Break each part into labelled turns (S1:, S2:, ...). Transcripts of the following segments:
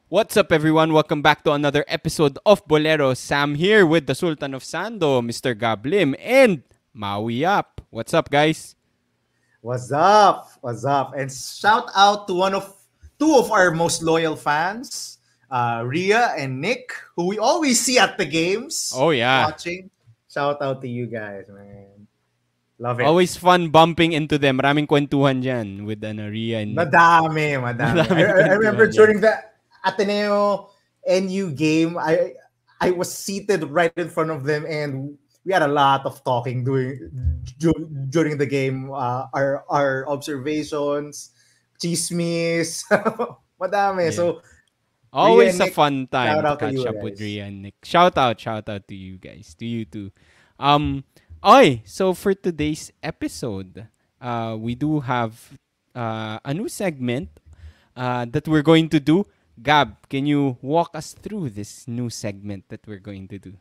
S1: What's up, everyone? Welcome back to another episode of Boleros. Sam here with the Sultan of Sando, Mr. Gablim, and Maui up. What's up, guys?
S2: What's up? What's up? And shout out to two of our most loyal fans, Ria and Nick, who we always see at the games
S1: Oh, yeah.
S2: watching. Shout out to you guys, man. Love it.
S1: Always fun bumping into them. Maraming kwentuhan dyan with Ria and Nick.
S2: Madami. I remember
S1: kwentuhan
S2: during the Ateneo NU game, I was seated right in front of them, and we had a lot of talking during the game. Our observations, chismis, madami.
S1: Yeah.
S2: So
S1: Always a
S2: Nick,
S1: fun time
S2: shout
S1: to
S2: out to
S1: catch
S2: you
S1: up with
S2: guys.
S1: Ria and Nick. Shout out to you guys, to you too. Oy, so for today's episode, we do have a new segment that we're going to do. Gab, can you walk us through this new segment that we're going to do?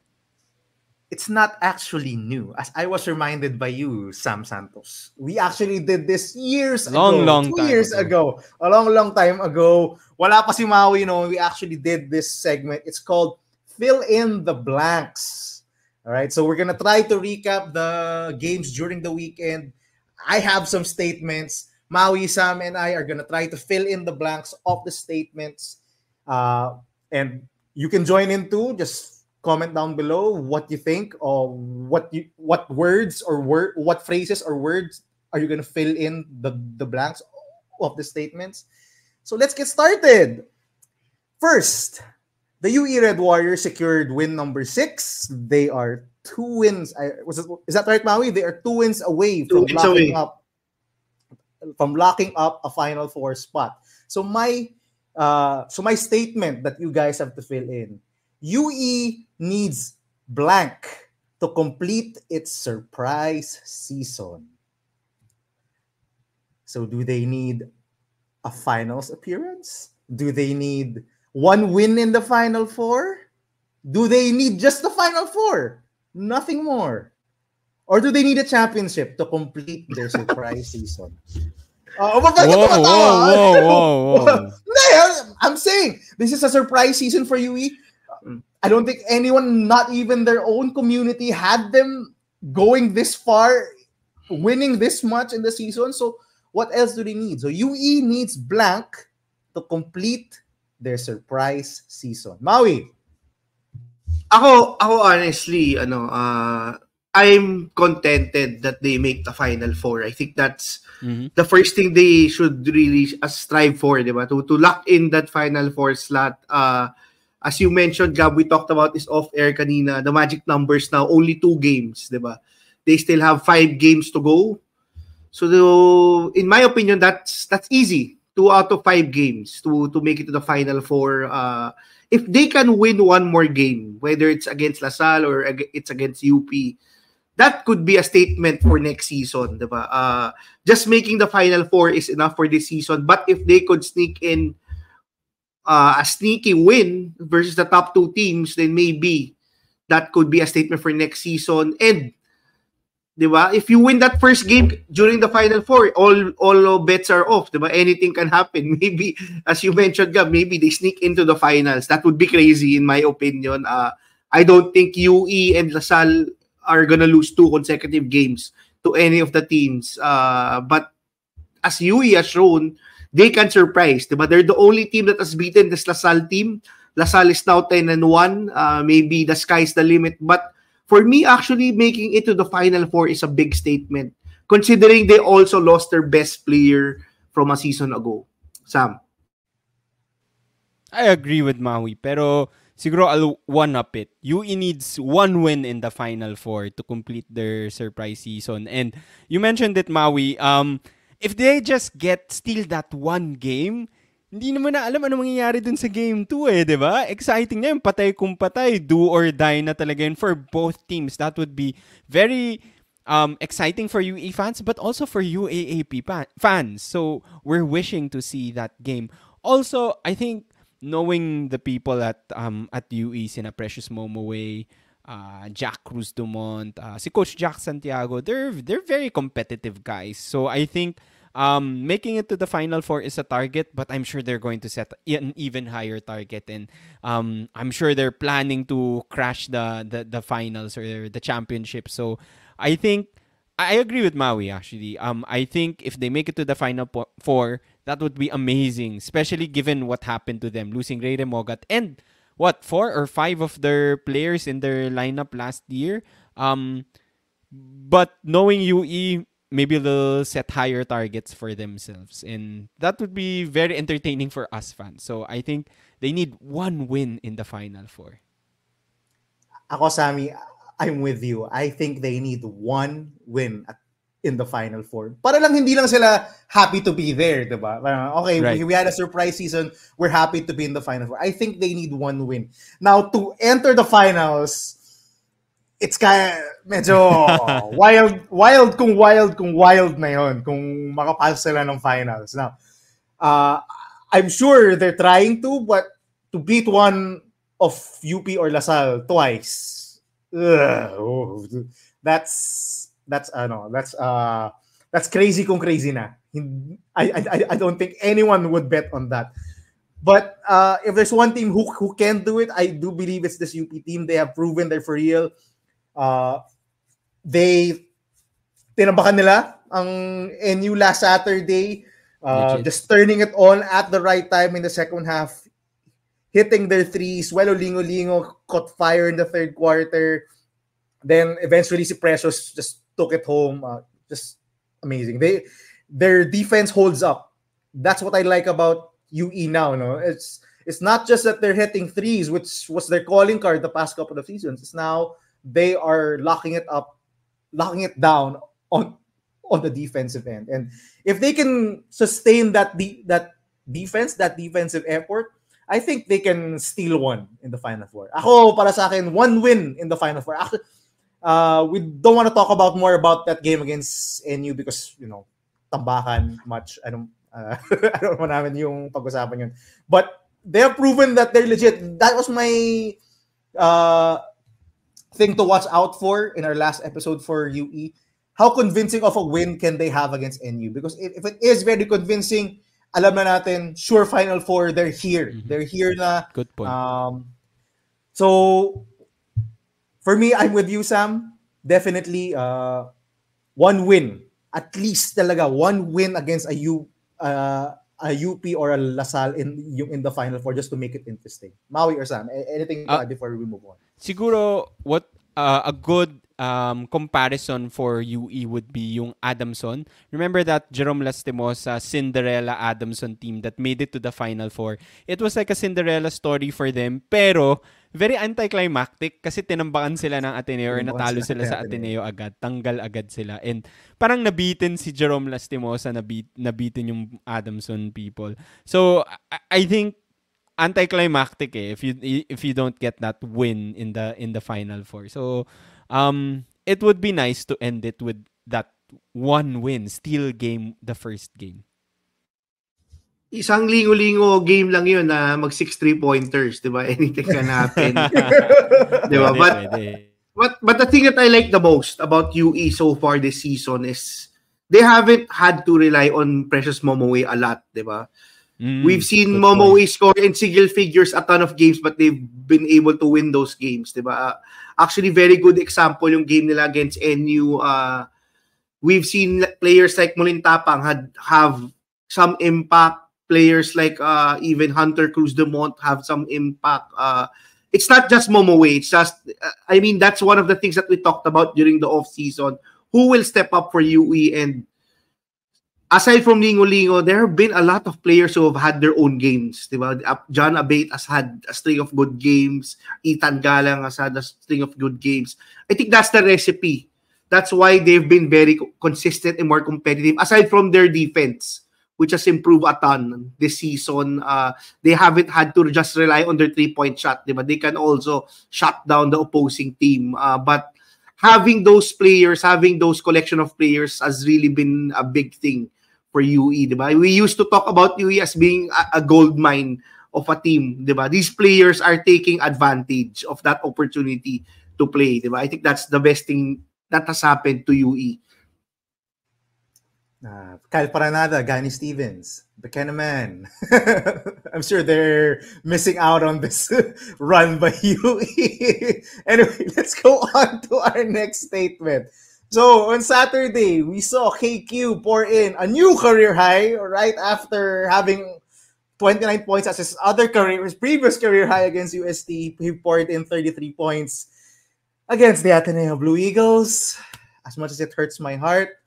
S2: It's not actually new, as I was reminded by you, Sam Santos. We actually did this years ago,
S1: Long
S2: two
S1: time
S2: years
S1: ago.
S2: ago, a long time ago. Wala pa si Maui, we actually did this segment. It's called Fill in the Blanks. All right, so we're gonna try to recap the games during the weekend. I have some statements. Maui, Sam, and I are gonna try to fill in the blanks of the statements. And you can join in too. Just comment down below what you think, or what words or what phrases or words are you gonna fill in the blanks of the statements. So let's get started. First, the UE Red Warriors secured win number 6. They are 2 wins. Is that right, Maui? They are 2 wins away
S3: Two
S2: from
S3: wins away.
S2: locking up a Final Four spot. So my statement that you guys have to fill in: UE needs blank to complete its surprise season. So do they need a finals appearance? Do they need one win in the Final Four? Do they need just the Final Four? Nothing more. Or do they need a championship to complete their surprise season? Oh, bakit ka tumatawa?
S1: Whoa.
S2: Hindi, I'm saying, this is a surprise season for UE. I don't think anyone, not even their own community, had them going this far, winning this much in the season. So what else do they need? So UE needs blank to complete their surprise season. Maui.
S3: Ako honestly, I'm contented that they make the Final Four. I think that's the first thing they should really strive for, diba? To lock in that Final Four slot. As you mentioned, Gab, we talked about this off-air kanina. The magic numbers now, only 2 games, diba? They still have 5 games to go. So, in my opinion, that's easy. 2 out of 5 games to make it to the Final Four. If they can win one more game, whether it's against LaSalle or it's against UP, that could be a statement for next season, diba? Just making the Final Four is enough for this season. But if they could sneak in a sneaky win versus the top 2 teams, then maybe that could be a statement for next season. And diba, if you win that first game during the Final Four, all bets are off, diba? Anything can happen. Maybe, as you mentioned, Gab, maybe they sneak into the finals. That would be crazy in my opinion. I don't think UE and LaSalle are gonna lose 2 consecutive games to any of the teams. But as UE has shown, they can surprise, diba? They're the only team that has beaten this LaSalle team. LaSalle is now 10-1. Maybe the sky's the limit. But for me, actually making it to the Final Four is a big statement, considering they also lost their best player from a season ago. Sam?
S1: I agree with Maui, pero siguro I'll one-up it. UE needs 1 win in the Final Four to complete their surprise season. And you mentioned it, Maui. If they just steal that 1 game, hindi naman na alam ano mangyayari dun sa game 2 eh, di ba? Exciting na yun, patay kung patay, do or die na talaga yun for both teams. That would be very exciting for UE fans, but also for UAAP fans. So we're wishing to see that game. Also, I think knowing the people at UE, sina Precious Momoway, Jack Cruz Dumont, si Coach Jack Santiago, they're very competitive guys. So I think Making it to the Final Four is a target, but I'm sure they're going to set an even higher target, and I'm sure they're planning to crash the finals or the championship. So I think I agree with Maui actually. I think if they make it to the Four, that would be amazing, especially given what happened to them, losing Ray Mogat and what 4 or 5 of their players in their lineup last year. But knowing UE, maybe they'll set higher targets for themselves, and that would be very entertaining for us fans. So I think they need one win in the Final Four.
S2: Ako, Sammy, I'm with you. I think they need one win in the Final Four. Para lang hindi lang sila happy to be there, diba? Okay,
S1: Right.
S2: we had a surprise season. We're happy to be in the Final Four. I think they need one win. Now, to enter the finals, it's kaya medyo wild na yon kung makapasok sila ng finals. Now, I'm sure they're trying to, but to beat one of UP or LaSalle twice, that's crazy kung crazy na. I don't think anyone would bet on that. But if there's one team who can do it, I do believe it's this UP team. They have proven they're for real. They tinabakan nila ang NU last Saturday, just turning it on at the right time in the second half, hitting their threes. Welo Lingo caught fire in the third quarter. Then eventually si Precious just took it home. Just amazing. Their defense holds up. That's what I like about UE now. No, it's not just that they're hitting threes, which was their calling card the past couple of seasons. It's now they are locking it down on the defensive end. And if they can sustain that defensive effort, I think they can steal one in the Final Four. Ako, para sa akin, one win in the Final Four. Actually, we don't want to talk more about that game against NU because, tambakan much. I don't want namin yung pag-usapan yun. But they have proven that they're legit. That was my thing to watch out for in our last episode for UE. How convincing of a win can they have against NU? Because if it is very convincing, alam na natin, sure Final Four, they're here. Mm-hmm. They're here na.
S1: Good point.
S2: So, for me, I'm with you, Sam. Definitely, one win. At least talaga, one win against a UP or a LaSalle in the Final Four just to make it interesting. Maui or Sam, anything to add before we move on?
S1: Siguro, what a good comparison for UE would be yung Adamson. Remember that Jerome Lastimosa Cinderella Adamson team that made it to the Final Four? It was like a Cinderella story for them, pero very anticlimactic kasi tinambakan sila ng Ateneo or natalo sila sa Ateneo agad. Tanggal agad sila. And parang nabitin si Jerome Lastimosa, nabitin yung Adamson people. So, I think anticlimactic if you don't get that win in the Final Four. So it would be nice to end it with that one win, steal game, the first game.
S3: Isang lingo-lingo game lang yun na mag 6 3-pointers, di ba? Anything can happen. Di ba? But the thing that I like the most about UE so far this season is they haven't had to rely on Precious Momoe a lot, di ba? We've seen Momoe score in single figures a ton of games, but they've been able to win those games, diba? Actually, very good example yung game nila against NU. We've seen players like Molintapang have some impact. Players like even Hunter Cruz Demont have some impact. It's not just Momoe. It's just, that's one of the things that we talked about during the off-season. Who will step up for UE? And aside from Lingo, there have been a lot of players who have had their own games. Diba? John Abate has had a string of good games. Ethan Galang has had a string of good games. I think that's the recipe. That's why they've been very consistent and more competitive. Aside from their defense, which has improved a ton this season, they haven't had to just rely on their 3-point shot. Diba? They can also shut down the opposing team. But having those players, having those collection of players has really been a big thing for UE, diba? We used to talk about UE as being a gold mine of a team, diba? These players are taking advantage of that opportunity to play, diba? I think that's the best thing that has happened to UE.
S2: Kyle Paranada, Gani Stevens, Buchanan Man. I'm sure they're missing out on this run by UE. Anyway, let's go on to our next statement. So on Saturday, we saw KQ pour in a new career high right after having 29 points as his previous career high against UST. He poured in 33 points against the Ateneo Blue Eagles. As much as it hurts my heart,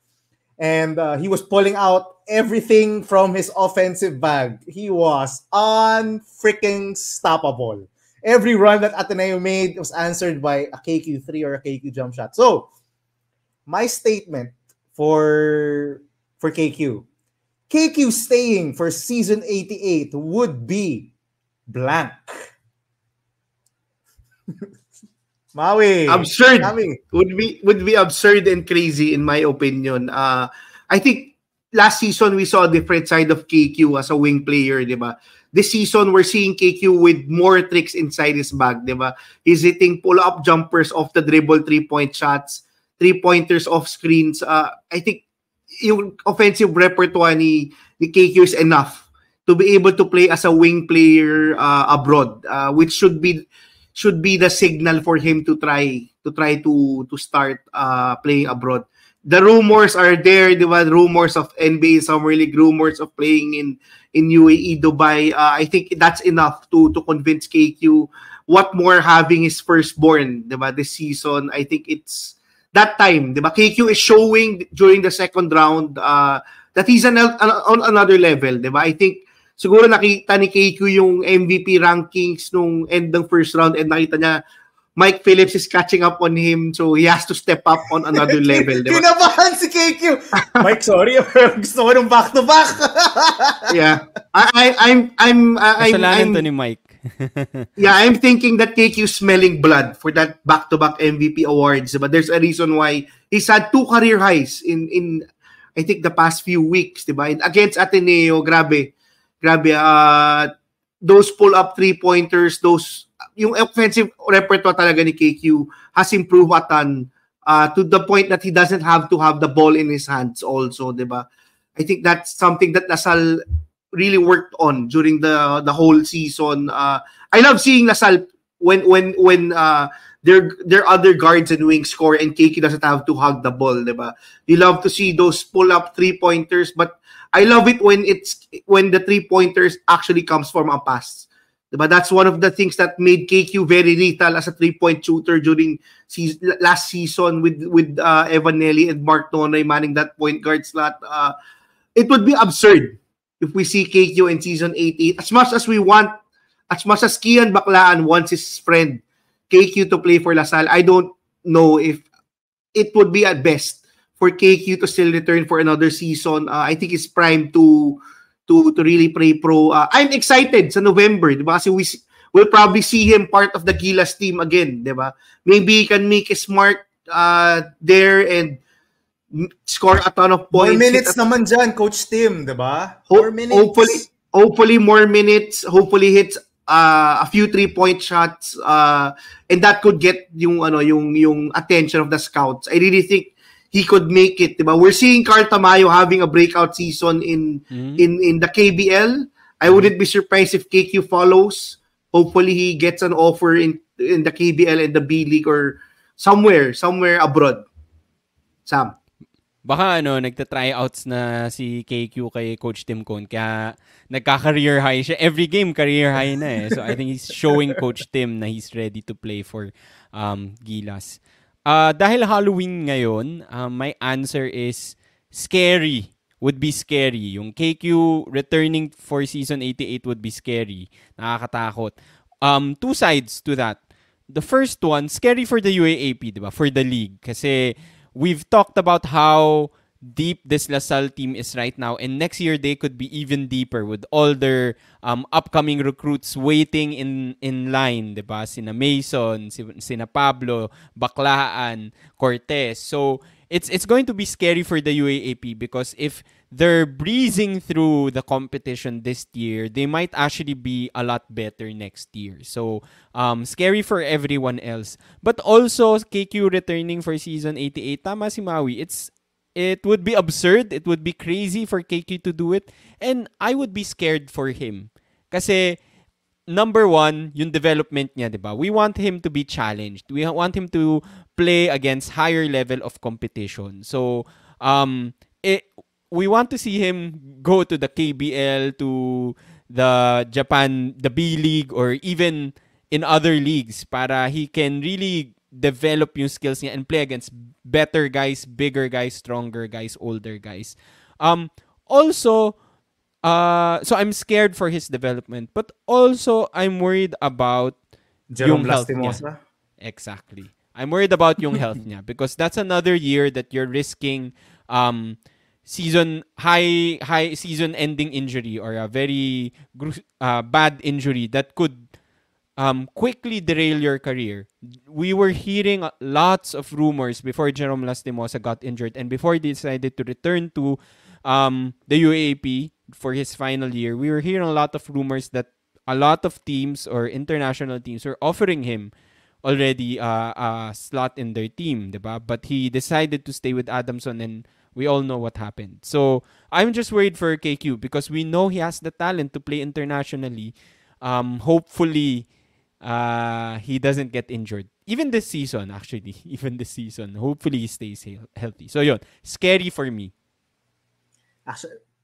S2: and he was pulling out everything from his offensive bag. He was unfreaking stoppable. Every run that Ateneo made was answered by a KQ3 or a KQ jump shot. So, my statement for KQ. KQ staying for season 88 would be blank. Maui.
S3: Absurd.
S2: Maui.
S3: Would be absurd and crazy in my opinion. I think last season we saw a different side of KQ as a wing player, di ba? This season we're seeing KQ with more tricks inside his bag, di ba? He's hitting pull-up jumpers off the dribble, three-point shots, three-pointers off screens. I think yung offensive repertoire ni KQ is enough to be able to play as a wing player abroad, which should be the signal for him to try to start playing abroad. The rumors are there, di ba? Rumors of NBA Summer League, rumors of playing in UAE, Dubai. I think that's enough to convince KQ. What more having his firstborn, di ba, this season? I think it's that time, di ba? KQ is showing during the second round that he's on another level, di ba? I think siguro nakita ni KQ yung MVP rankings nung end ng first round and nakita niya Mike Phillips is catching up on him, so he has to step up on another level. Diba?
S2: Kinabahan si KQ. Mike, sorry, gusto ko ng back-to-back.
S3: Yeah, I'm
S1: Kasalanan to ni Mike.
S3: yeah, I'm thinking that KQ smelling blood for that back-to-back MVP awards. But there's a reason why he's had 2 career highs in I think the past few weeks, diba? And against Ateneo, grabe. Those pull-up three-pointers, yung offensive repertoire talaga ni KQ has improved a ton to the point that he doesn't have to have the ball in his hands also, diba? I think that's something that Lasal really worked on during the whole season. I love seeing Lasal when their other guards and wings score and KQ doesn't have to hug the ball, diba? You love to see those pull-up three-pointers, but I love it when the three-pointers actually comes from a pass. Diba? That's one of the things that made KQ very lethal as a three-point shooter during last season with Evan Nelly and Mark Nonoy manning that point guard slot. It would be absurd if we see KQ in season 88. As much as Kian Baclaan wants his friend KQ to play for Lasal, I don't know if it would be at best for KQ to still return for another season. I think it's prime to really play pro. I'm excited sa November, diba? Kasi we'll probably see him part of the Gilas team again, diba? Maybe he can make a smart there and score a ton of points.
S2: More minutes naman dyan, Coach Tim, diba? More minutes.
S3: Hopefully more minutes. Hopefully hits a few 3-point shots, and that could get yung attention of the scouts. I really think he could make it, diba? We're seeing Carl Tamayo having a breakout season in the KBL. I wouldn't be surprised if KQ follows. Hopefully he gets an offer in the KBL and the B League or somewhere abroad. Sam.
S1: Baka nagta-tryouts na si KQ kay Coach Tim Cone, kaya nagka-career high siya. Every game career high na eh. So I think he's showing Coach Tim na he's ready to play for Gilas. Dahil Halloween ngayon, my answer is scary. Would be scary. Yung KQ returning for season 88 would be scary. Nakakatakot. 2 sides to that. The first one, scary for the UAAP, diba? For the league. Kasi we've talked about how deep this LaSalle team is right now, and next year they could be even deeper with all their upcoming recruits waiting in line, diba? Sina Mason, sina Pablo, Baclaan, Cortez. So it's going to be scary for the UAAP because if they're breezing through the competition this year, they might actually be a lot better next year. So scary for everyone else. But also KQ returning for season 88, tama si Maui. It would be absurd. It would be crazy for KQ to do it. And I would be scared for him. Kasi, number one, yung development niya, di ba? We want him to be challenged. We want him to play against higher level of competition. So, we want to see him go to the KBL, to the B League, or even in other leagues para he can really develop yung skills niya and play against better guys, bigger guys, stronger guys, older guys. Also, so I'm scared for his development, but also I'm worried about
S2: Jerome
S1: yung health niya.
S2: Lastimosa.
S1: Exactly. I'm worried about yung health niya because that's another year that you're risking high season ending injury or a very bad injury that could quickly derail your career. We were hearing lots of rumors before Jerome Lastimosa got injured and before he decided to return to the UAAP for his final year. We were hearing a lot of rumors that a lot of teams or international teams were offering him already a slot in their team, diba? But he decided to stay with Adamson and we all know what happened. So I'm just worried for KQ because we know he has the talent to play internationally. Hopefully, he doesn't get injured. Even this season, actually. Even this season. Hopefully, he stays healthy. So, yun. Scary for me.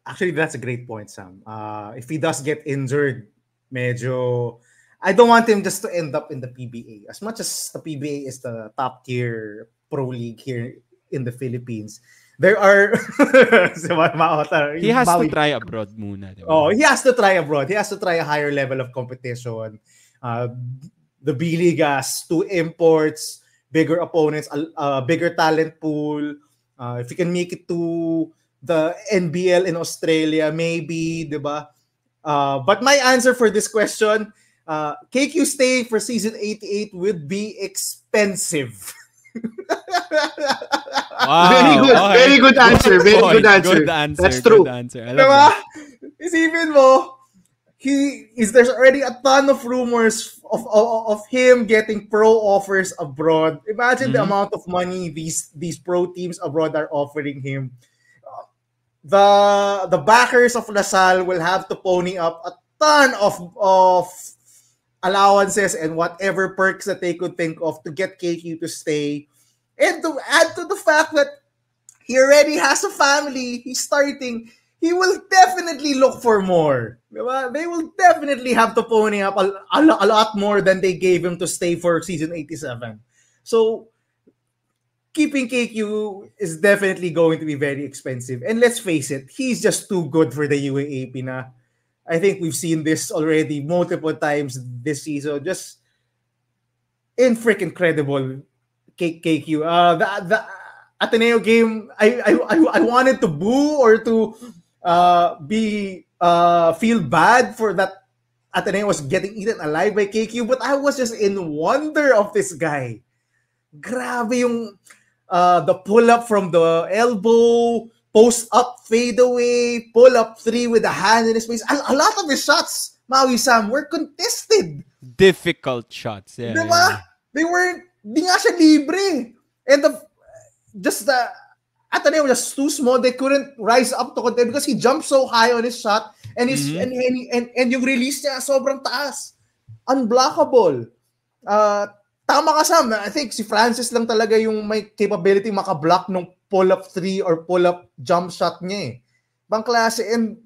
S2: Actually, that's a great point, Sam. If he does get injured, medyo... I don't want him just to end up in the PBA. As much as the PBA is the top tier pro league here in the Philippines, there are...
S1: he has to try abroad muna. Diba?
S2: Oh, he has to try abroad. He has to try a higher level of competition. The B League has 2 imports, bigger opponents, a bigger talent pool. If you can make it to the NBL in Australia, maybe, diba? But my answer for this question, KQ staying for season 88 would be expensive.
S1: Wow,
S3: very good.
S1: okay.
S3: Very good answer. Very good answer.
S1: Good answer.
S3: That's true.
S1: Good answer. I love that.
S2: Isipin mo, there's already a ton of rumors of him getting pro offers abroad. Imagine the amount of money these pro teams abroad are offering him. The backers of LaSalle will have to pony up a ton of allowances and whatever perks that they could think of to get KQ to stay. And to add to the fact that he already has a family, he's starting, he will definitely look for more. Diba? They will definitely have to pony up a lot more than they gave him to stay for season 87. So, keeping KQ is definitely going to be very expensive. And let's face it, he's just too good for the UAAP na. I think we've seen this already multiple times this season. Just freaking credible KQ. The Ateneo game, I wanted to boo or to feel bad for that Ateneo was getting eaten alive by KQ, but I was just in wonder of this guy. Grabe yung the pull up from the elbow, post up, fade away, pull up 3 with a hand in his face. A lot of his shots, Maui Sam, were contested.
S1: Difficult shots. Yeah,
S2: diba?
S1: Yeah.
S2: They weren't, di nga siya libre. And the Ateneo was just too small. They couldn't rise up to contest because he jumped so high on his shot and his and yung release niya sobrang taas. Unblockable. Tama ka, Sam. I think si Francis lang talaga yung may capability makablock ng pull-up 3 or pull-up jump shot niya eh. Bang klase. And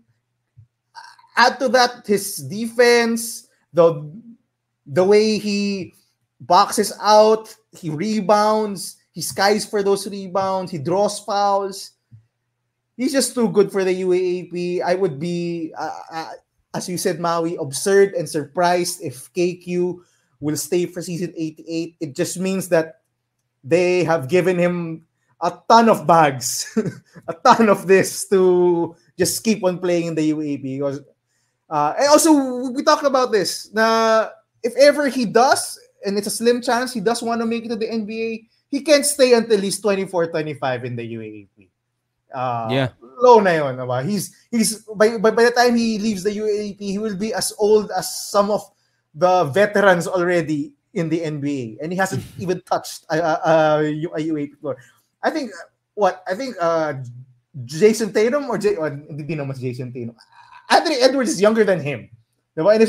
S2: add to that, his defense, the way he boxes out, he rebounds, he skies for those rebounds, he draws fouls. He's just too good for the UAAP. I would be, as you said, Maui, absurd and surprised if KQ will stay for season 88. It just means that they have given him a ton of bags, a ton of this to just keep on playing in the UAAP. Because, and also, we talked about this. If ever he does, and it's a slim chance he does want to make it to the NBA, he can't stay until he's 24-25 in the UAAP. Low na yun. Diba? He's by the time he leaves the UAAP, he will be as old as some of the veterans already in the NBA, and he hasn't even touched a UAAP floor. I think what? I think Jason Tatum hindi naman si Jason Tatum. Anthony Edwards is younger than him. Diba? And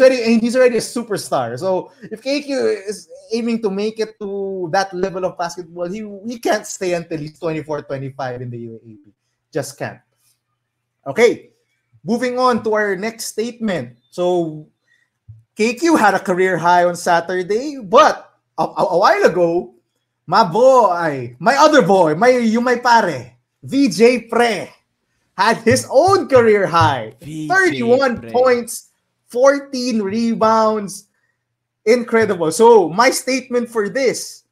S2: he's already a superstar. So if KQ is aiming to make it to that level of basketball, he can't stay until he's 24, 25 in the UAAP. Just can't. Okay. Moving on to our next statement. So KQ had a career high on Saturday, but a while ago, my other boy, my pare, VJ Pre, had his own career high. 31
S1: Pre.
S2: points, 14 rebounds. Incredible. So my statement for this,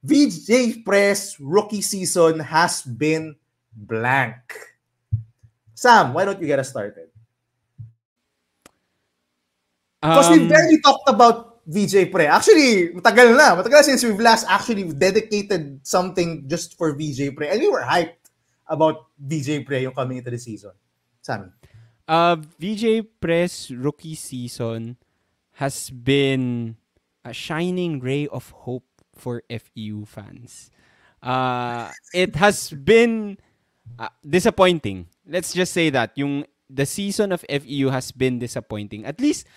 S2: VJ Pre's rookie season has been blank. Sam, why don't you get us started? Because we barely talked about VJ Pre. Actually, matagal na since we've last actually dedicated something just for VJ Pre. And we were hyped about VJ Pre yung coming into the season. Sammy.
S1: VJ Pre's rookie season has been a shining ray of hope for FEU fans. It has been disappointing. Let's just say that the season of FEU has been disappointing. At least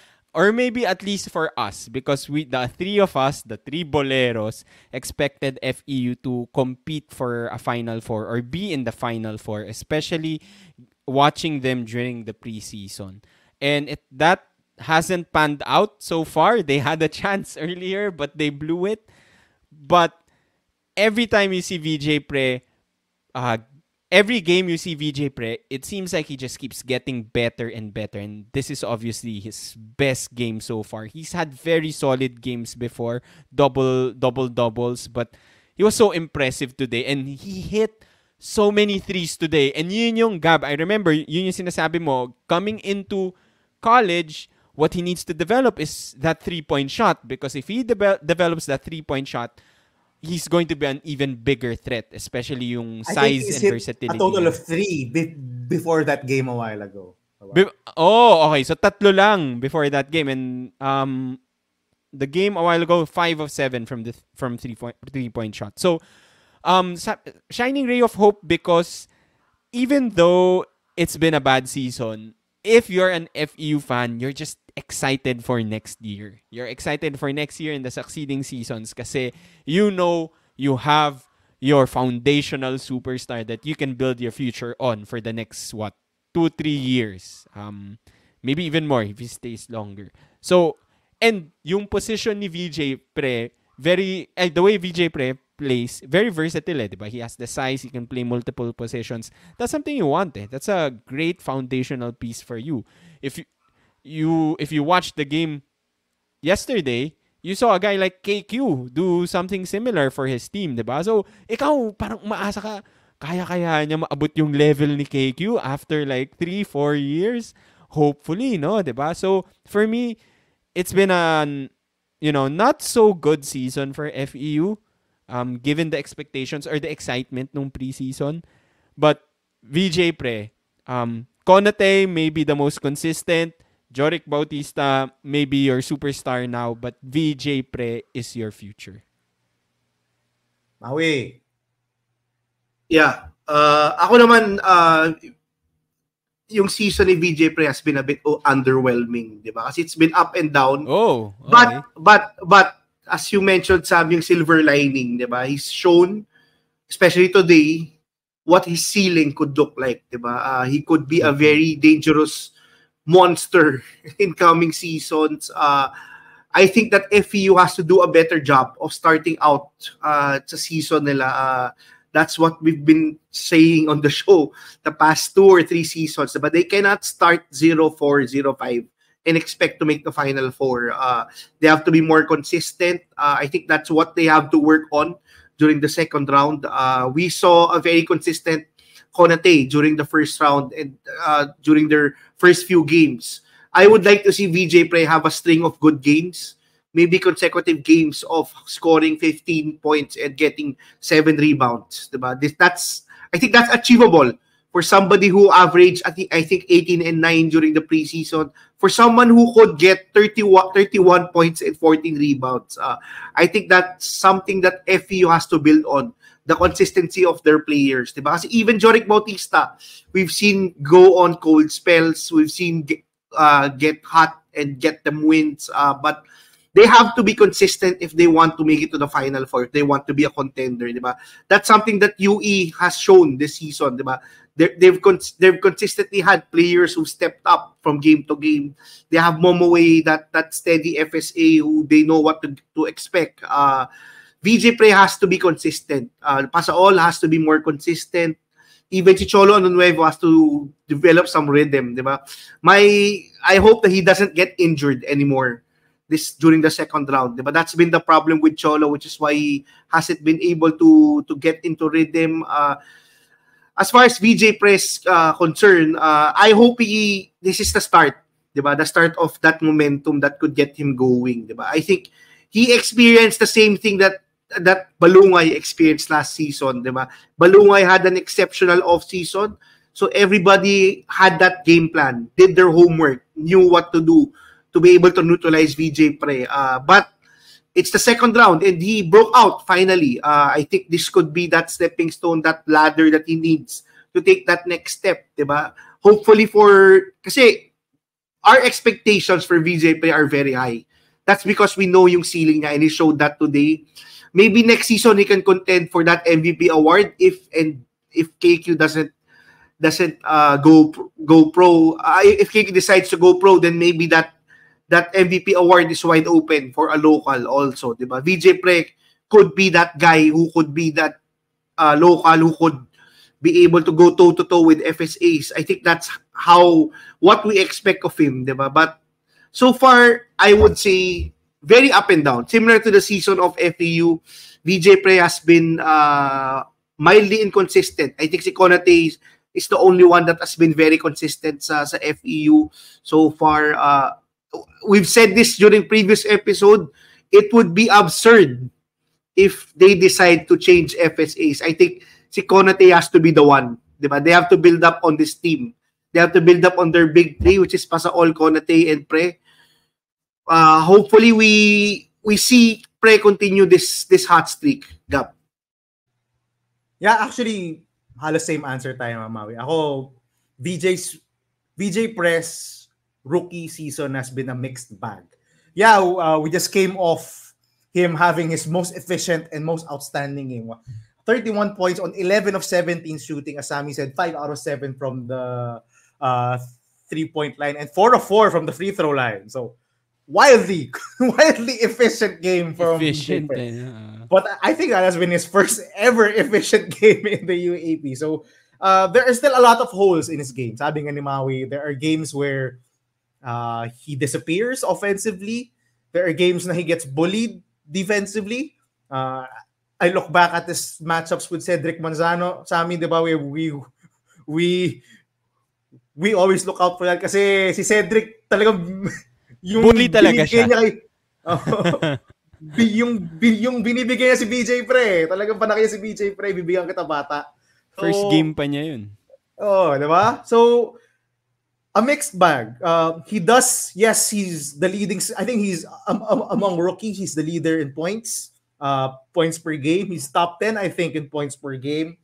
S1: for us, because the three of us, the three Boleros, expected FEU to compete for a Final Four or be in the Final Four, especially watching them during the preseason. And that hasn't panned out so far. They had a chance earlier, but they blew it. But every time you see VJ Pre, every game you see VJ Pre, it seems like he just keeps getting better and better. And this is obviously his best game so far. He's had very solid games before, doubles, but he was so impressive today. And he hit so many threes today. And yun yung Gab. I remember, yun yung sinasabi mo, coming into college, what he needs to develop is that 3-point shot. Because if he develops that 3-point shot, he's going to be an even bigger threat, especially yung size and versatility.
S2: A total of 3 before that game a while ago.
S1: Okay. So 3 lang before that game. And the game a while ago, 5 of 7 from 3-point shot. So shining ray of hope, because even though it's been a bad season, if you're an FEU fan, you're just excited for next year. You're excited for next year and the succeeding seasons kasi you know you have your foundational superstar that you can build your future on for the next 2-3 years. Maybe even more if he stays longer. So, and yung position ni VJ Pre, the way VJ Pre plays, very versatile, diba? He has the size, he can play multiple positions. That's something you want. That's a great foundational piece for you. If you watched the game yesterday, you saw a guy like KQ do something similar for his team, diba? So, ikaw parang umaasa ka, kaya niya maabot yung level ni KQ after like 3-4 years. Hopefully, no, diba? So, for me, it's been an not so good season for FEU, given the expectations or the excitement nung preseason. But VJ Pre, Konate may be the most consistent. Joric Bautista may be your superstar now, but VJ Pre is your future.
S2: Maui.
S3: Yeah. Ako naman, yung season ni VJ Pre has been a bit underwhelming, di ba? Kasi it's been up and down.
S1: Oh, okay.
S3: But as you mentioned, Sam, yung silver lining, di ba? He's shown, especially today, what his ceiling could look like, di ba? He could be a very dangerous monster in coming seasons. I think that FEU has to do a better job of starting out sa season nila. That's what we've been saying on the show the past 2 or 3 seasons. But they cannot start 0-4, 0-5 and expect to make the Final Four. They have to be more consistent. I think that's what they have to work on during the second round. We saw a very consistent Konate during the first round and during their first few games. I would like to see VJ Pre have a string of good games, maybe consecutive games of scoring 15 points and getting 7 rebounds. Diba? I think that's achievable for somebody who averaged, I think 18 and 9 during the preseason. For someone who could get 31 points and 14 rebounds. I think that's something that FEU has to build on. the consistency of their players, diba? Kasi even Joric Bautista, we've seen go on cold spells, we've seen get hot and get them wins, but they have to be consistent if they want to make it to the Final Four, if they want to be a contender, diba? That's something that UE has shown this season, diba? They've consistently had players who stepped up from game to game. They have Momoway, that steady FSA who they know what to expect. VJ Pre has to be consistent. Pasaol has to be more consistent. Even si Cholo Anunuevo has to develop some rhythm, diba? I hope that he doesn't get injured anymore during the second round, diba? That's been the problem with Cholo, which is why he hasn't been able to get into rhythm. As far as VJ Press concerned, I hope this is the start, diba? The start of that momentum that could get him going, diba? I think he experienced the same thing that Balungay experienced last season, diba? Balungay had an exceptional off season, so everybody had that game plan, did their homework, knew what to do to be able to neutralize VJ Pre. But it's the second round and he broke out finally. I think this could be that stepping stone, that ladder that he needs to take that next step, diba? Hopefully kasi our expectations for VJ Pre are very high. That's because we know yung ceiling niya and he showed that today. Maybe next season he can contend for that MVP award if KQ doesn't go pro. If KQ decides to go pro, then maybe that MVP award is wide open for a local also, diba? VJ Pre could be that guy who could be that local who could be able to go toe-to-toe with FSAs. I think that's what we expect of him, diba? But so far, I would say very up and down. Similar to the season of FEU, VJ Pre has been mildly inconsistent. I think si Konate is the only one that has been very consistent sa FEU so far. We've said this during previous episode, it would be absurd if they decide to change FSAs. I think si Konate has to be the one. Diba? They have to build up on this team. They have to build up on their big three, which is Pasaol, Konate, and Pre. Hopefully, we see Pre continue this hot streak, Gab.
S2: Yeah, actually, halos same answer tayo, Maui. Ako, VJ Press rookie season has been a mixed bag. Yeah, we just came off him having his most efficient and most outstanding game. 31 points on 11 of 17 shooting, as Sammy said, 5 out of 7 from the 3-point line and 4 of 4 from the free throw line. So, wildly efficient game from
S1: efficient.
S2: But I think that has been his first ever efficient game in the UAAP. So, there are still a lot of holes in his game. Sabi nga ni Maui, there are games where he disappears offensively. There are games na he gets bullied defensively. I look back at his matchups with Cedric Manzano. Sa amin, di ba, we always look out for that kasi si Cedric talagang yung
S1: bully talaga siya.
S2: Yung binibigay niya si BJ Pre. Talagang panakaya si BJ Pre, bibigyan kita bata. So,
S1: first game pa niya yun.
S2: Oh, di ba? So, a mixed bag. He does, yes, he's the leading, I think he's among rookies, he's the leader in points per game. He's top 10, I think, in points per game.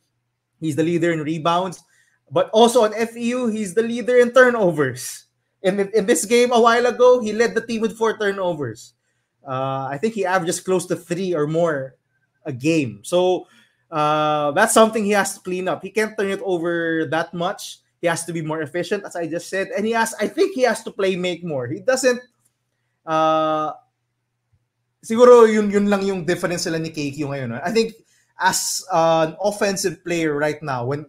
S2: He's the leader in rebounds. But also on FEU, he's the leader in turnovers. In this game a while ago, he led the team with 4 turnovers. I think he averages close to 3 or more a game. So that's something he has to clean up. He can't turn it over that much. He has to be more efficient, as I just said. And I think he has to make more. He doesn't, siguro yun lang yung difference nila ni KQ ngayon. I think as an offensive player right now, when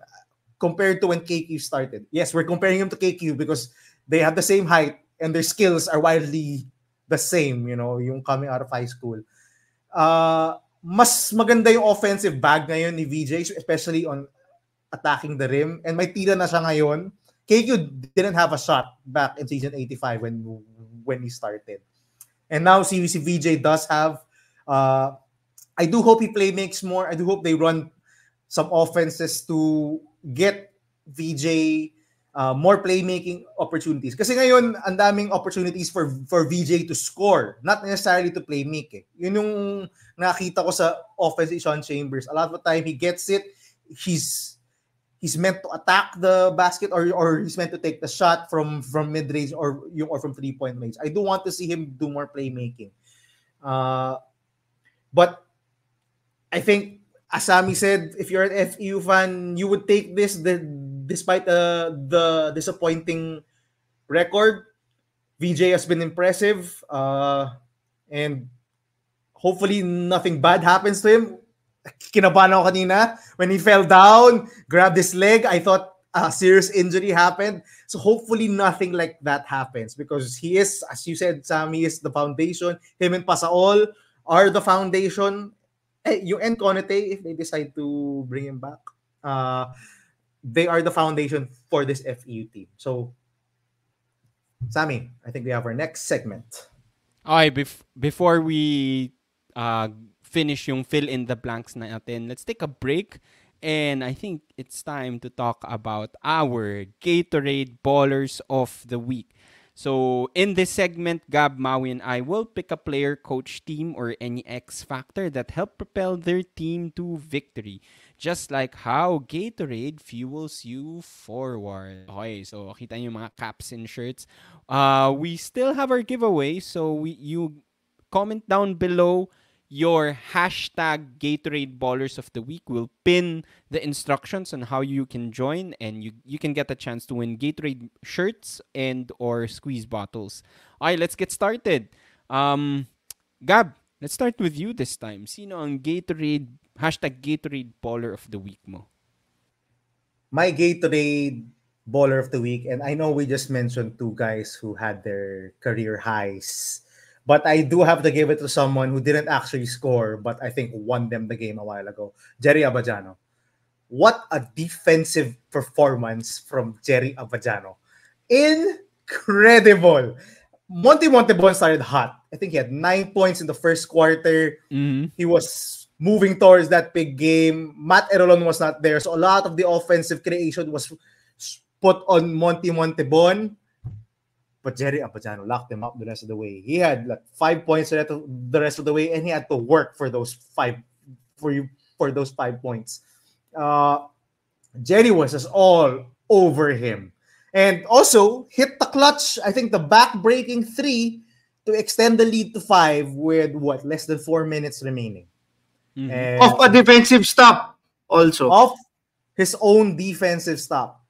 S2: compared to when KQ started, yes, we're comparing him to KQ because they have the same height and their skills are wildly the same, yung coming out of high school. Mas maganda yung offensive bag ngayon ni VJ, especially on attacking the rim. And may tira na siya ngayon. KQ didn't have a shot back in season 85 when he started. And now si VJ does have. I do hope he makes more. I do hope they run some offenses to get VJ more playmaking opportunities. Kasi ngayon, ang daming opportunities for VJ to score, not necessarily to play make. Yun yung nakita ko sa offense ni Sean Chambers. A lot of the time, he gets it. He's meant to attack the basket or he's meant to take the shot from mid-range or from three-point range. I do want to see him do more playmaking. But I think, as Sammy said, if you're an FEU fan, you would take this despite the disappointing record. VJ has been impressive, and hopefully nothing bad happens to him. Kinabahan ako kanina when he fell down, grabbed his leg. I thought a serious injury happened. So hopefully nothing like that happens, because he is, as you said, Sammy, is the foundation. Him and Pasaol are the foundation. Yung Conate, if they decide to bring him back, they are the foundation for this FEU team. So, Sammy, I think we have our next segment.
S1: Okay, before we finish yung fill in the blanks natin, let's take a break. And I think it's time to talk about our Gatorade Ballers of the Week. So, in this segment, Gab, Maui, and I will pick a player, coach, team, or any X factor that helped propel their team to victory. Just like how Gatorade fuels you forward. Okay, so kita niyo yung mga caps and shirts. We still have our giveaway, so you comment down below your hashtag Gatorade Ballers of the Week. Will pin the instructions on how you can join, and you can get a chance to win Gatorade shirts and or squeeze bottles. Alright, let's get started. Gab, let's start with you this time. Sino ang hashtag Gatorade Baller of the Week mo?
S2: My Gatorade Baller of the Week, and I know we just mentioned two guys who had their career highs, but I do have to give it to someone who didn't actually score, but I think won them the game a while ago. Jerry Abajano. What a defensive performance from Jerry Abajano. Incredible. Monty Montebon started hot. I think he had 9 points in the first quarter.
S1: Mm-hmm.
S2: He was moving towards that big game. Matt Erolon was not there. So a lot of the offensive creation was put on Monty Montebon. But Jerry Abajano locked him up the rest of the way. He had like 5 points the rest of the way, and he had to work for those 5 points. Jerry was just all over him, and also hit the clutch. I think the back-breaking 3 to extend the lead to 5 with less than 4 minutes remaining.
S1: Mm-hmm.
S3: Off a defensive stop, also
S2: off his own defensive stop.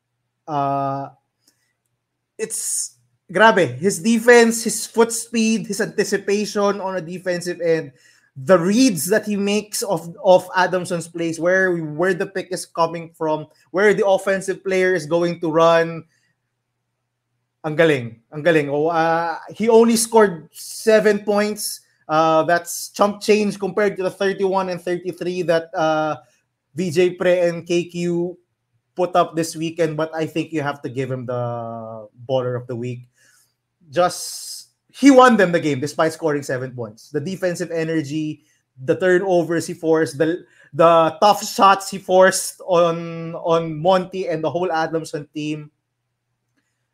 S2: It's grabe. His defense, his foot speed, his anticipation on a defensive end, the reads that he makes of Adamson's plays, where the pick is coming from, where the offensive player is going to run. Ang galing. He only scored 7 points. That's chump change compared to the 31 and 33 that VJ Pre and KQ put up this weekend, but I think you have to give him the Baller of the Week. He won them the game despite scoring 7 points. The defensive energy, the turnovers he forced, the tough shots he forced on Monty and the whole Adamson team.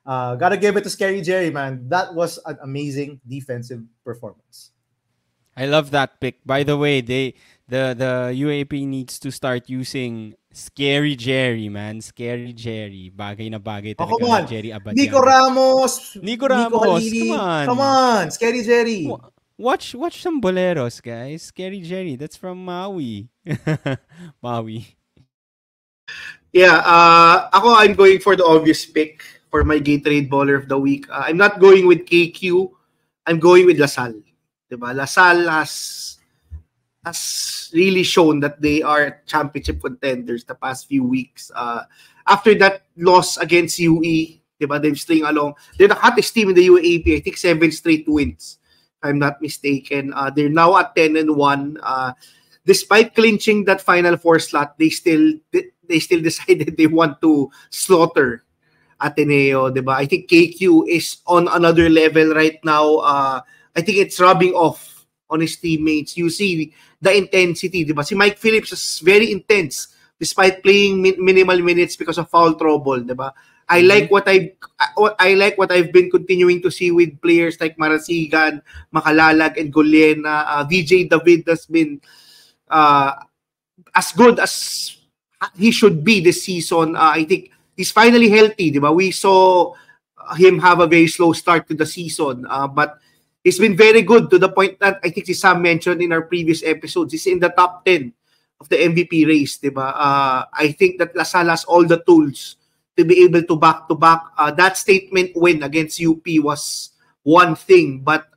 S2: Gotta give it to Scary Jerry, man. That was an amazing defensive performance.
S1: I love that pick. By the way, the UAAP needs to start using Scary Jerry, man. Scary Jerry. Bagay na bagay talaga Jerry Abadiano.
S2: Nico Ramos,
S1: Halili.
S2: Come on. Scary Jerry.
S1: Watch some Boleros, guys. Scary Jerry. That's from Maui. Maui.
S3: Yeah, I'm going for the obvious pick for my Gatorade Baller of the Week. I'm not going with KQ. I'm going with LaSalle. Diba? LaSalle has really shown that they are championship contenders the past few weeks. After that loss against UE, diba, they've string along. They're the hottest team in the UAAP. I think 7 straight wins, if I'm not mistaken. They're now at 10-1. Despite clinching that Final Four slot, they still decided they want to slaughter Ateneo. Diba? I think KQ is on another level right now. I think it's rubbing off on his teammates. You see the intensity, diba? Si Mike Phillips is very intense despite playing minimal minutes because of foul trouble, diba? I like what I've been continuing to see with players like Marasigan, Makalalag, and Golena. VJ David has been as good as he should be this season. I think he's finally healthy, di ba? We saw him have a very slow start to the season, but he's been very good to the point that I think si Sam mentioned in our previous episodes, he's in the top 10 of the MVP race, di ba? I think that LaSalle has all the tools to be able to back-to-back. That statement win against UP was one thing, but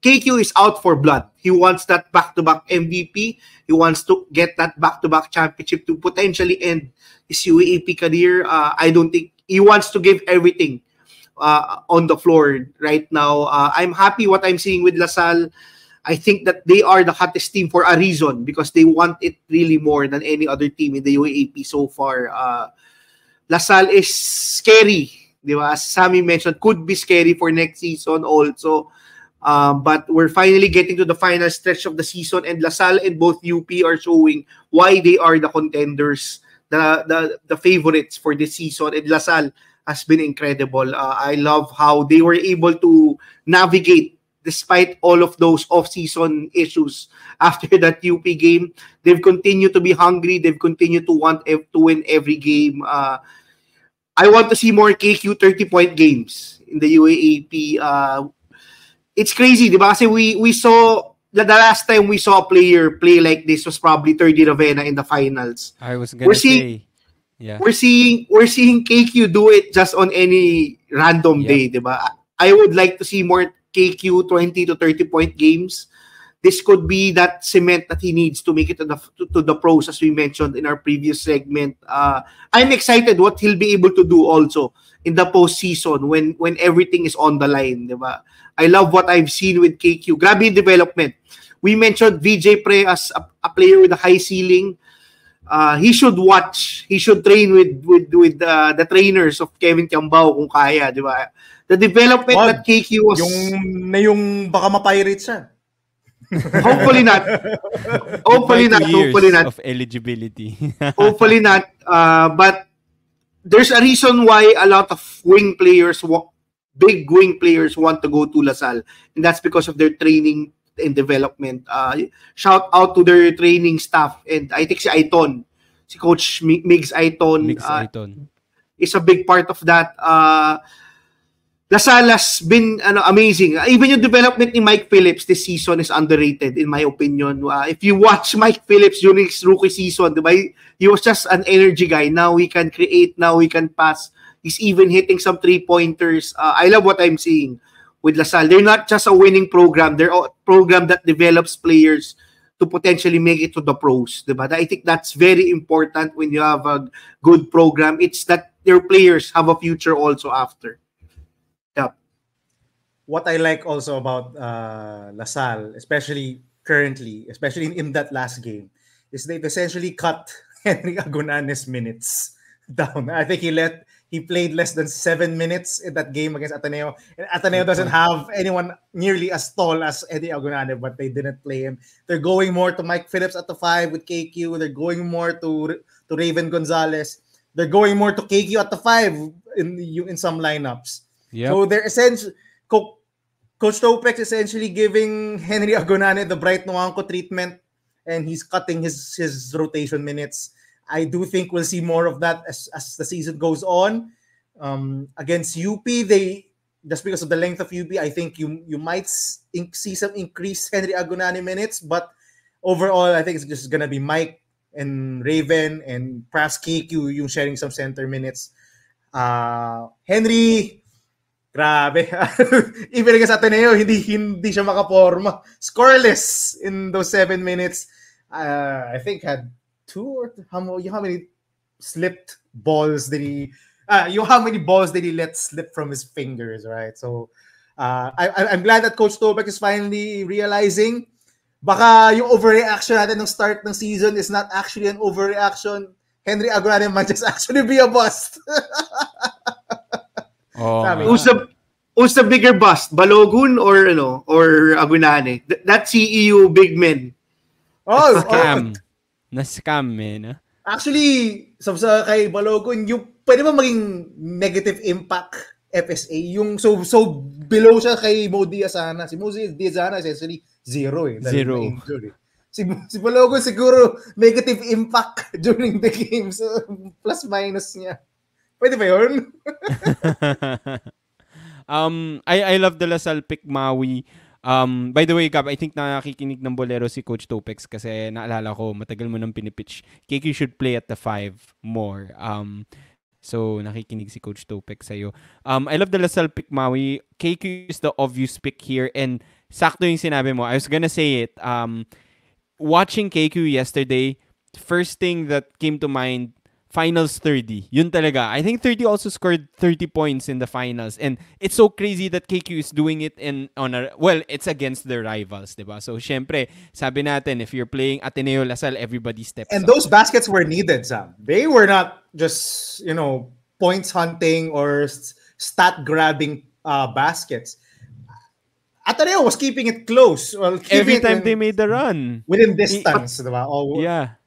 S3: KQ is out for blood. He wants that back-to-back MVP. He wants to get that back-to-back championship to potentially end his UAAP career. I don't think he wants to give everything on the floor right now. I'm happy what I'm seeing with LaSalle. I think that they are the hottest team for a reason because they want it really more than any other team in the UAAP so far. LaSalle is scary, di ba? As Sammy mentioned, could be scary for next season also. But we're finally getting to the final stretch of the season, and LaSalle and both UP are showing why they are the contenders, the favorites for this season. And LaSalle has been incredible. I love how they were able to navigate despite all of those off-season issues after that UP game. They've continued to be hungry. They've continued to want to win every game. I want to see more KQ 30-point games in the UAAP. It's crazy, di ba? Kasi we saw, the last time we saw a player play like this was probably Thirdy Ravenna in the finals.
S1: I was gonna say, yeah.
S3: We're seeing KQ do it just on any random day, di ba? I would like to see more KQ 20 to 30-point games. This could be that cement that he needs to make it to the pros, as we mentioned in our previous segment. I'm excited what he'll be able to do also in the postseason when everything is on the line, di ba? I love what I've seen with KQ. Grabe yung development. We mentioned VJ Pre as a player with a high ceiling. He should watch. He should train with the trainers of Kevin Tiambao kung kaya, di ba? The development that KQ was...
S2: Yung baka ma-pirates siya.
S3: Hopefully not. Hopefully not.
S1: Of eligibility.
S3: Hopefully not. But there's a reason why a lot of big wing players want to go to LaSalle, and that's because of their training and development. Shout out to their training staff, and I think si Coach Migs Aiton, is a big part of that. LaSalle has been amazing. Even yung development ni Mike Phillips this season is underrated in my opinion. If you watch Mike Phillips during his rookie season, diba, he was just an energy guy. Now he can create, now he can pass. He's even hitting some three-pointers. I love what I'm seeing with LaSalle. They're not just a winning program. They're a program that develops players to potentially make it to the pros. Diba? I think that's very important when you have a good program. It's that your players have a future also after.
S2: What I like also about LaSalle, especially currently, especially in that last game, is they've essentially cut Henry Agonanes minutes down. I think he played less than 7 minutes in that game against Ateneo. And Ateneo doesn't have anyone nearly as tall as Eddie Agonane, but they didn't play him. They're going more to Mike Phillips at the 5 with KQ. They're going more to Raven Gonzalez. They're going more to KQ at the 5 in some lineups.
S1: Yep.
S2: So they're essentially... Coach Topex essentially giving Henry Agonane the Bright Nuanco treatment, and he's cutting his rotation minutes. I do think we'll see more of that as the season goes on. Against UP, they just because of the length of UP, I think you might see some increased Henry Agonane minutes, but overall, I think it's just gonna be Mike and Raven and perhaps KQ yung sharing some center minutes. Henry, grabe. Even against Ateneo, hindi siya makaporma. Scoreless in those 7 minutes. I think had how many slipped balls did he how many balls did he let slip from his fingers, right? So I'm glad that Coach Tobeck is finally realizing baka yung overreaction natin ng start ng season is not actually an overreaction. Henry Agonane might just actually be a bust.
S3: Who's the bigger bust? Balogun or Agonane? That CEU big men.
S1: Scam. Na-scam, man.
S2: Actually, sa kay Balogun, yung pwede ba maging negative impact FSA? Yung so below siya kay Mo Diazana. Si Mo Diazana essentially zero dahil
S1: Zero.
S2: na-injury. Si Balogun siguro negative impact during the game. So, plus minus niya. Pwede ba yun?
S1: I love the Lasal pick Maui. By the way, Gab, I think nakikinig ng Bolero si Coach Topex kasi naalala ko, matagal mo nang pinipitch. KQ should play at the 5 more. So, nakikinig si Coach Topex sa'yo. I love the Lasal pick Maui. KQ is the obvious pick here and sakto yung sinabi mo. I was gonna say it. Watching KQ yesterday, first thing that came to mind, finals 30. Yun talaga. I think 30 also scored 30 points in the finals. And it's so crazy that KQ is doing it it's against their rivals, diba? So, syempre, sabi natin, if you're playing Ateneo Lasal, everybody steps
S2: And
S1: up.
S2: those baskets were needed, Sam. They were not just, points hunting or stat grabbing baskets. Ateneo was keeping it close. Well,
S1: Every time they made the run.
S2: within distance, diba?
S1: Yeah.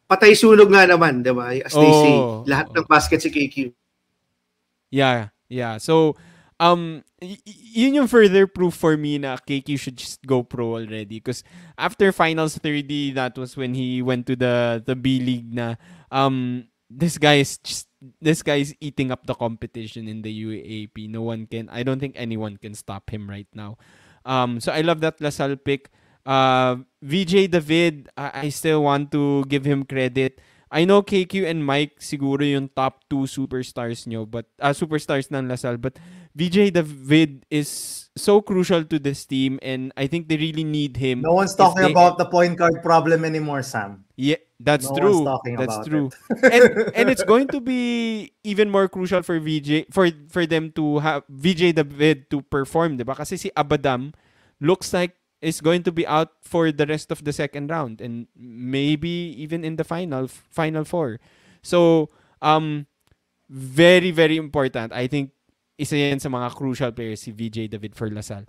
S3: Patay sunog nga naman, di ba? As they say, lahat ng basket si KQ.
S1: Yeah. So, yun yung further proof for me na KQ should just go pro already. Because after finals 30, that was when he went to the B League na this guy is eating up the competition in the UAAP. I don't think anyone can stop him right now. So I love that Lasal pick. VJ David, I still want to give him credit. I know KQ and Mike siguro yung top 2 superstars nyo, but superstars ng Lasal, but VJ David is so crucial to this team and I think they really need him.
S2: No one's talking about the point guard problem anymore, Sam.
S1: Yeah, that's
S2: No
S1: true.
S2: one's talking
S1: That's
S2: about
S1: true.
S2: it.
S1: and it's going to be even more crucial for VJ for them to have VJ David to perform, 'di ba? Kasi si Abadam looks like is going to be out for the rest of the second round and maybe even in the final 4. So, very, very important. I think isa yan sa mga crucial players si VJ David for Lasal.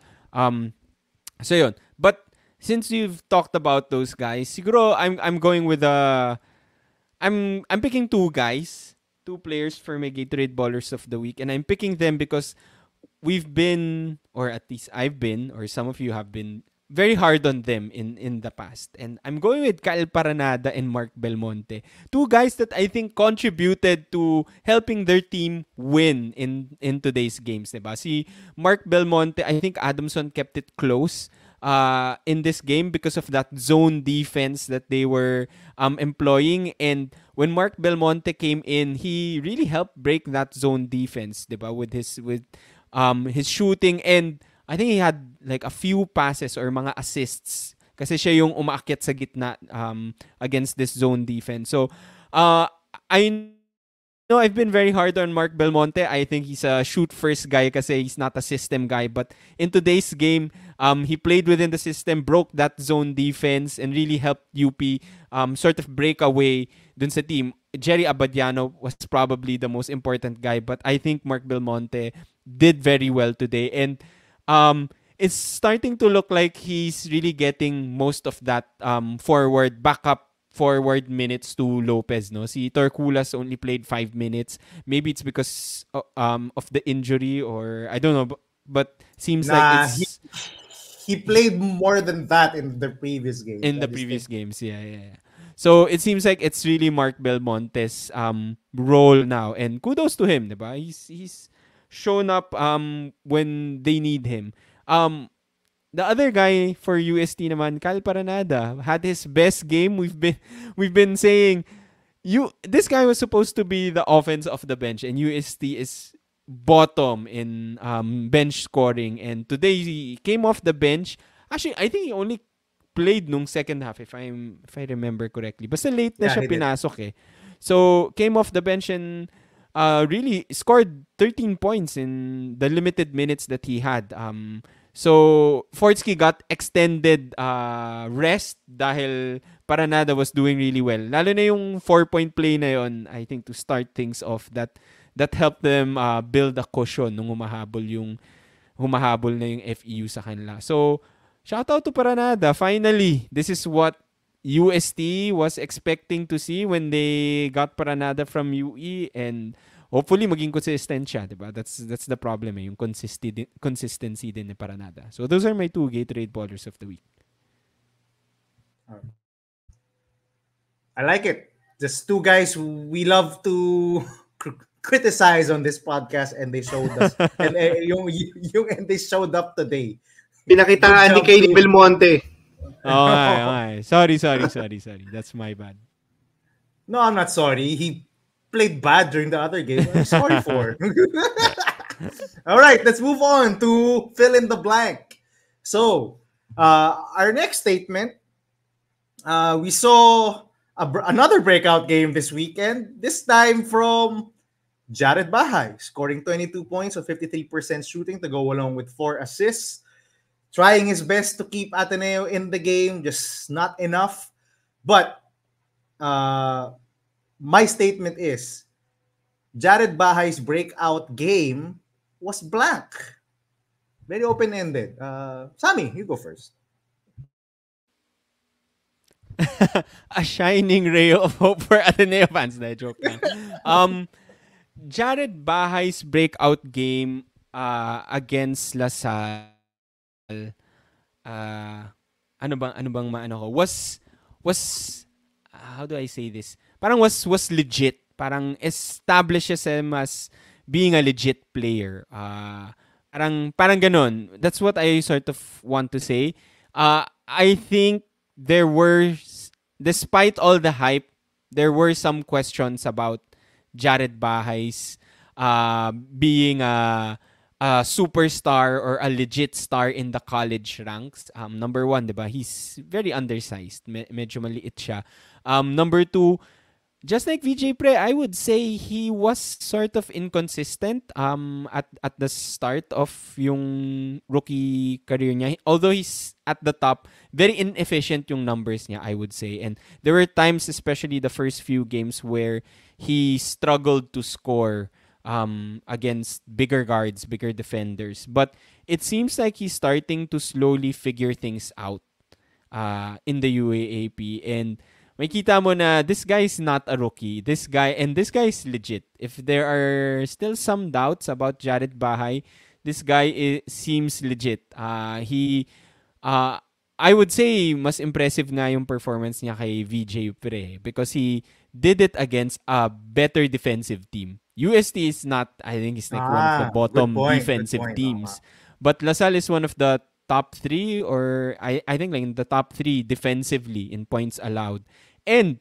S1: So yun. But since you've talked about those guys, siguro I'm going with I'm picking 2 guys, 2 players for my Gatorade Ballers of the week, and I'm picking them because we've been, or at least I've been, or some of you have been very hard on them in the past. And I'm going with Kyle Paranada and Mark Belmonte. 2 guys that I think contributed to helping their team win in today's games. Diba? Si Mark Belmonte, I think Adamson kept it close in this game because of that zone defense that they were employing. And when Mark Belmonte came in, he really helped break that zone defense, diba? With his shooting, and I think he had like a few passes or mga assists kasi siya yung umaakyat sa gitna against this zone defense. So, I know I've been very hard on Mark Belmonte. I think he's a shoot-first guy kasi he's not a system guy. But in today's game, he played within the system, broke that zone defense, and really helped UP sort of break away dun sa team. Jerry Abadiano was probably the most important guy, but I think Mark Belmonte did very well today. And it's starting to look like he's really getting most of that backup forward minutes to Lopez, no? Si Torculas only played 5 minutes. Maybe it's because of the injury, or I don't know, but seems like it's
S2: he played more than that in the previous games.
S1: Games, yeah. So it seems like it's really Mark Belmonte's role now, and kudos to him, diba? He's shown up when they need him. The other guy for UST naman, Kyle Paranada, had his best game. We've been saying this guy was supposed to be the offense of the bench, and UST is bottom in bench scoring. And today he came off the bench. Actually, I think he only played nung second half if I remember correctly. Basta late na siya pinasok eh. So came off the bench and really scored 13 points in the limited minutes that he had. So, Fortsky got extended rest dahil Paranada was doing really well. Lalo na yung 4-point play na yon, I think, to start things off, that helped them build a cushion nung humahabol na yung FEU sa kanila. So, shout out to Paranada. Finally, this is what UST was expecting to see when they got Paranada from UE, and hopefully maging consistent siya, diba? That's the problem yung consistency din ni Paranada. So those are my 2 Gatorade Ballers of the week.
S2: I like it. Just 2 guys we love to criticize on this podcast, and they showed us and and they showed up today.
S3: Pinakitaan ni
S2: Good job
S3: Kay
S2: to-
S3: Belmonte.
S1: Okay. Sorry. That's my bad.
S2: No, I'm not sorry. He played bad during the other game. I'm sorry for. All right, let's move on to fill in the blank. So, our next statement, we saw another breakout game this weekend, this time from Jared Bahay, scoring 22 points on 53% shooting to go along with 4 assists. Trying his best to keep Ateneo in the game, just not enough. But my statement is, Jared Bahay's breakout game was blank. Very open-ended. Sammy, you go first.
S1: A shining ray of hope for Ateneo fans. Na joke lang. Jared Bahay's breakout game against LaSalle, ano bang maano ko, was how do I say this? Parang was legit. Parang establishes him as being a legit player. Parang ganon. That's what I sort of want to say. I think there were, despite all the hype, there were some questions about Jared Bahay's being a superstar or a legit star in the college ranks. Number 1, diba? He's very undersized. Medyo maliit siya. Number 2, just like VJ Pre, I would say he was sort of inconsistent at the start of yung rookie career niya. Although he's at the top, very inefficient yung numbers niya, I would say. And there were times, especially the first few games, where he struggled to score against bigger guards, bigger defenders. But it seems like he's starting to slowly figure things out in the UAAP. And makita mo na this guy is not a rookie. This guy is legit. If there are still some doubts about Jared Bahay, this guy seems legit. I would say mas impressive nga yung performance niya kay VJ Pre because he did it against a better defensive team. UST is not, I think it's like one of the bottom defensive teams. But LaSalle is one of the top 3 or I think like in the top 3 defensively in points allowed. And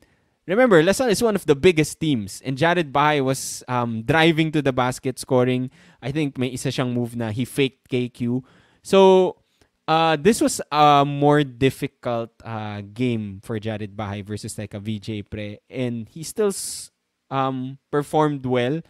S1: remember, LaSalle is one of the biggest teams. And Jared Bahay was driving to the basket, scoring. I think may isa siyang move na he faked KQ. So, this was a more difficult game for Jared Bahay versus like a VJ Pre. And he still performed well.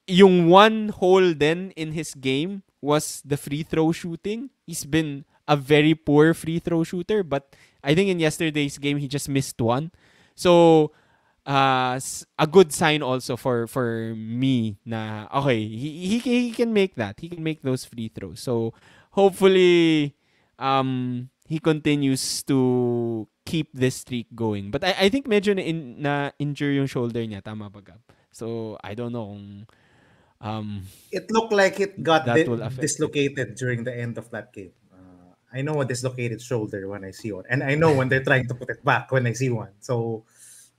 S1: Yung one hole then in his game was the free throw shooting. He's been a very poor free throw shooter, but I think in yesterday's game he just missed one. So a good sign also for me na okay, he can make that. He can make those free throws. So hopefully he continues to keep this streak going. But I think medyo na injure yung shoulder niya, tama ba Gab? So I don't know kung
S2: it looked like it got
S1: that
S2: dislocated during the end of that game. I know a dislocated shoulder when I see one, and I know when they're trying to put it back when I see one. So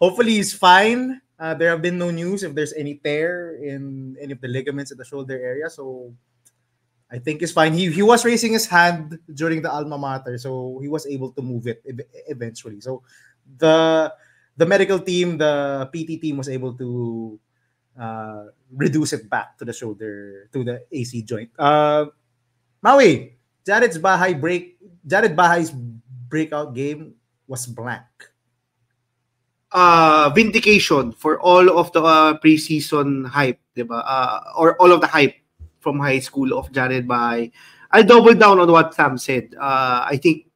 S2: hopefully he's fine. There have been no news if there's any tear in any of the ligaments in the shoulder area. So I think he's fine. He was raising his hand during the alma mater, so he was able to move it eventually. So the medical team, the PT team was able to reduce it back to the shoulder, to the AC joint. Maui, Jared Bahay's breakout game was blank.
S3: Vindication for all of the preseason hype, diba? Or all of the hype from high school of Jared Bahay. I'll double down on what Sam said. I think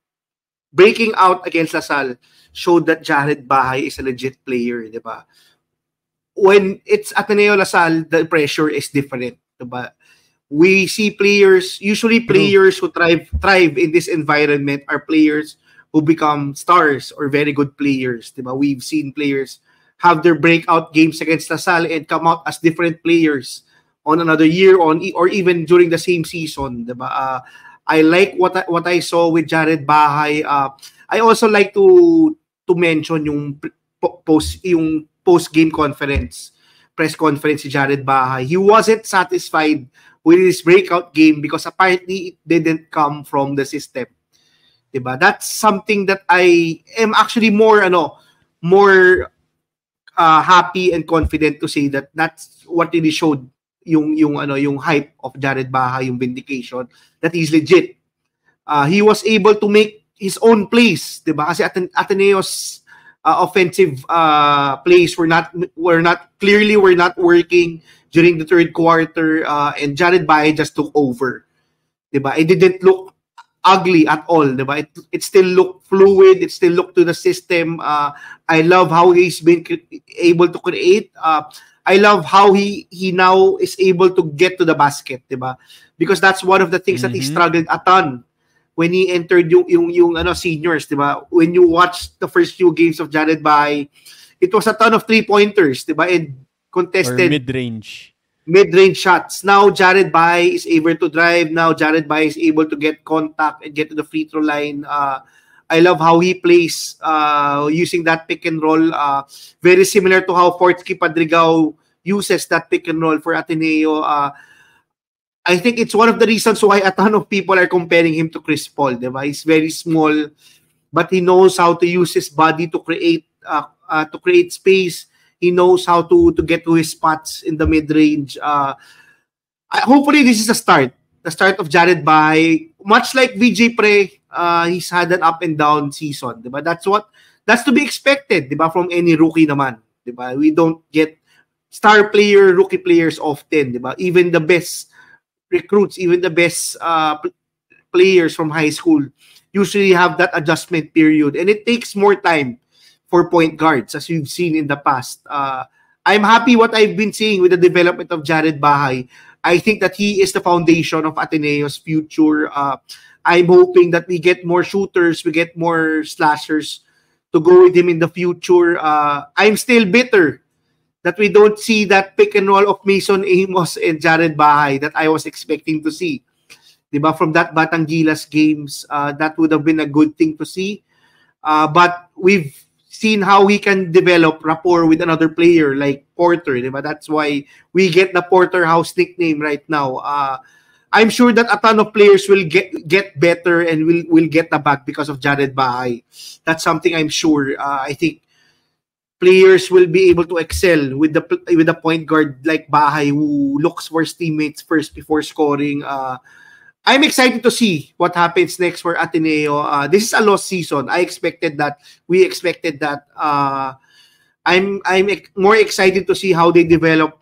S3: breaking out against LaSalle showed that Jared Bahay is a legit player, diba? When it's Ateneo LaSalle, the pressure is different, diba? We see players, usually players who thrive in this environment are players who become stars or very good players. Diba? We've seen players have their breakout games against LaSalle and come out as different players on another year or even during the same season. Diba? I like what I saw with Jared Bahay. I also like to mention yung post game press conference si Jared Bahay. He wasn't satisfied with his breakout game because apparently it didn't come from the system. Diba? That's something that I am actually more happy and confident to say that that's what really showed yung hype of Jared Bahay, yung vindication that he's legit. He was able to make his own plays, diba? Kasi Ateneo's offensive plays were not working during the third quarter, and Jared Bahay just took over. Diba? It didn't look ugly at all. Diba? It still looked fluid. It still looked to the system. I love how he's been able to create. I love how he now is able to get to the basket, diba? Because that's one of the things that he struggled a ton when he entered yung seniors, diba? When you watch the first few games of Jared Bahay, it was a ton of 3-pointers, diba? And contested
S1: or mid-range
S3: shots. Now Jared Bahay is able to drive. Now Jared Bahay is able to get contact and get to the free throw line. I love how he plays using that pick and roll. Very similar to how Fortsky Padrigao uses that pick and roll for Ateneo. I think it's one of the reasons why a ton of people are comparing him to Chris Paul. Diba? He's very small, but he knows how to use his body to create space. He knows how to get to his spots in the mid-range. Hopefully, this is the start of Jared Bahay. Much like VJ Pre, he's had an up and down season. Diba? That's to be expected, diba? From any rookie naman. Diba? We don't get star player, rookie players often. Diba? Even the best recruits, even the best players from high school usually have that adjustment period. And it takes more time for point guards, as we've seen in the past. I'm happy what I've been seeing with the development of Jared Bahay. I think that he is the foundation of Ateneo's future. I'm hoping that we get more shooters, we get more slashers to go with him in the future. I'm still bitter that we don't see that pick and roll of Mason Amos and Jared Bahay that I was expecting to see. Diba? From that Batangilas games, that would have been a good thing to see. But we've seen how he can develop rapport with another player like Porter. Diba? That's why we get the Porter House nickname right now. I'm sure that a ton of players will get better and will get the back because of Jared Bahay. That's something I'm sure. I think players will be able to excel with the point guard like Bahay, who looks for his teammates first before scoring. I'm excited to see what happens next for Ateneo. This is a lost season. I expected that. We expected that. I'm more excited to see how they develop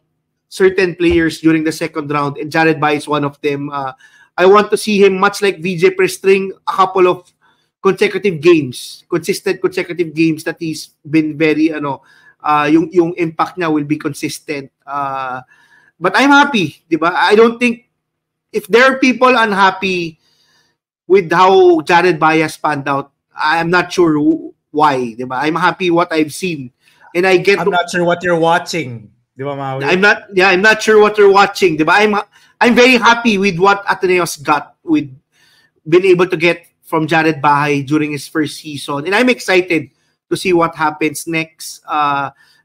S3: certain players during the second round, and Jared Bahay is one of them. I want to see him, much like VJ Prestring, a couple of consistent consecutive games that he's been very, yung impact niya will be consistent. But I'm happy, diba? I don't think, if there are people unhappy with how Jared Bahay has panned out, I'm not sure why, diba? I'm happy what I've seen. And I'm
S2: not sure what you're watching. Diba, Maui?
S3: I'm not sure what you're watching. Diba? I'm very happy with what Ateneo's got, with being able to get from Jared Bahay during his first season. And I'm excited to see what happens next.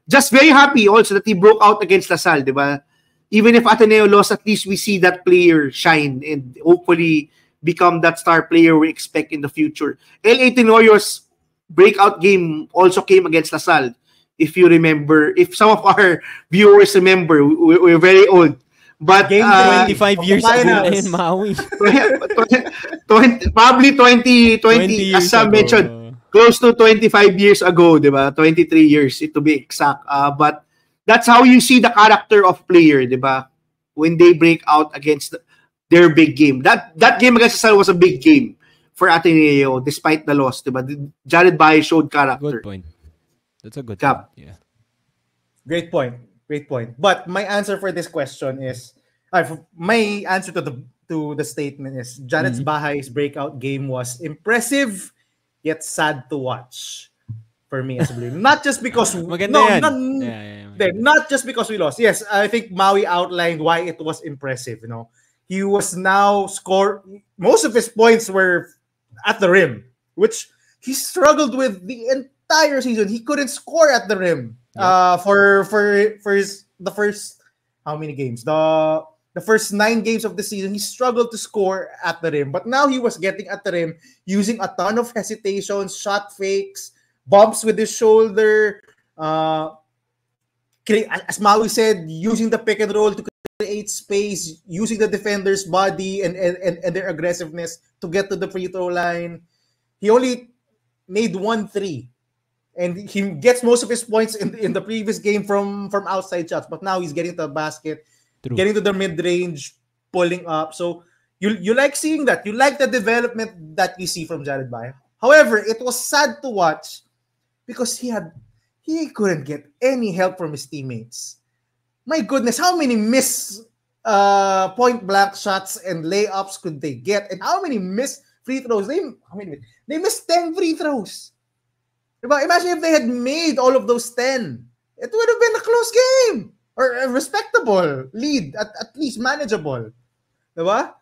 S3: Just very happy also that he broke out against LaSalle, diba? Even if Ateneo lost, at least we see that player shine and hopefully become that star player we expect in the future. LA Tenoyo's breakout game also came against LaSalle. If you remember, if some of our viewers remember, we're very old. But
S1: game 25 years ago in Maui.
S3: Probably 20, as Sam mentioned, close to 25 years ago, diba? 23 years, to be exact. But that's how you see the character of player, diba? When they break out against their big game. That game against LaSalle was a big game for Ateneo, despite the loss, diba? Jared Bahay showed character.
S1: Good point. That's a good point. Yeah.
S2: Great point. But my answer for this question is, my answer to the statement is, Jared Bahay's breakout game was impressive yet sad to watch for me as a Blue. Not just because
S1: Maganda yan. Yeah.
S2: not just because we lost. Yes, I think Maui outlined why it was impressive. He was now most of his points were at the rim, which he struggled with the entire season. He couldn't score at the rim. For the first how many games? The first 9 games of the season, he struggled to score at the rim. But now he was getting at the rim using a ton of hesitations, shot fakes, bumps with his shoulder. As Maui said, using the pick and roll to create space, using the defender's body and their aggressiveness to get to the free throw line. He only made 1 3. And he gets most of his points in the previous game from outside shots. But now he's getting to the basket, getting to the mid-range, pulling up. So you like seeing that. You like the development that you see from Jared Bayo. However, it was sad to watch because he couldn't get any help from his teammates. My goodness, how many point-blank shots and layups could they get? And how many missed free throws? They missed 10 free throws. Imagine if they had made all of those 10. It would have been a close game. Or a respectable lead, at least manageable. Diba?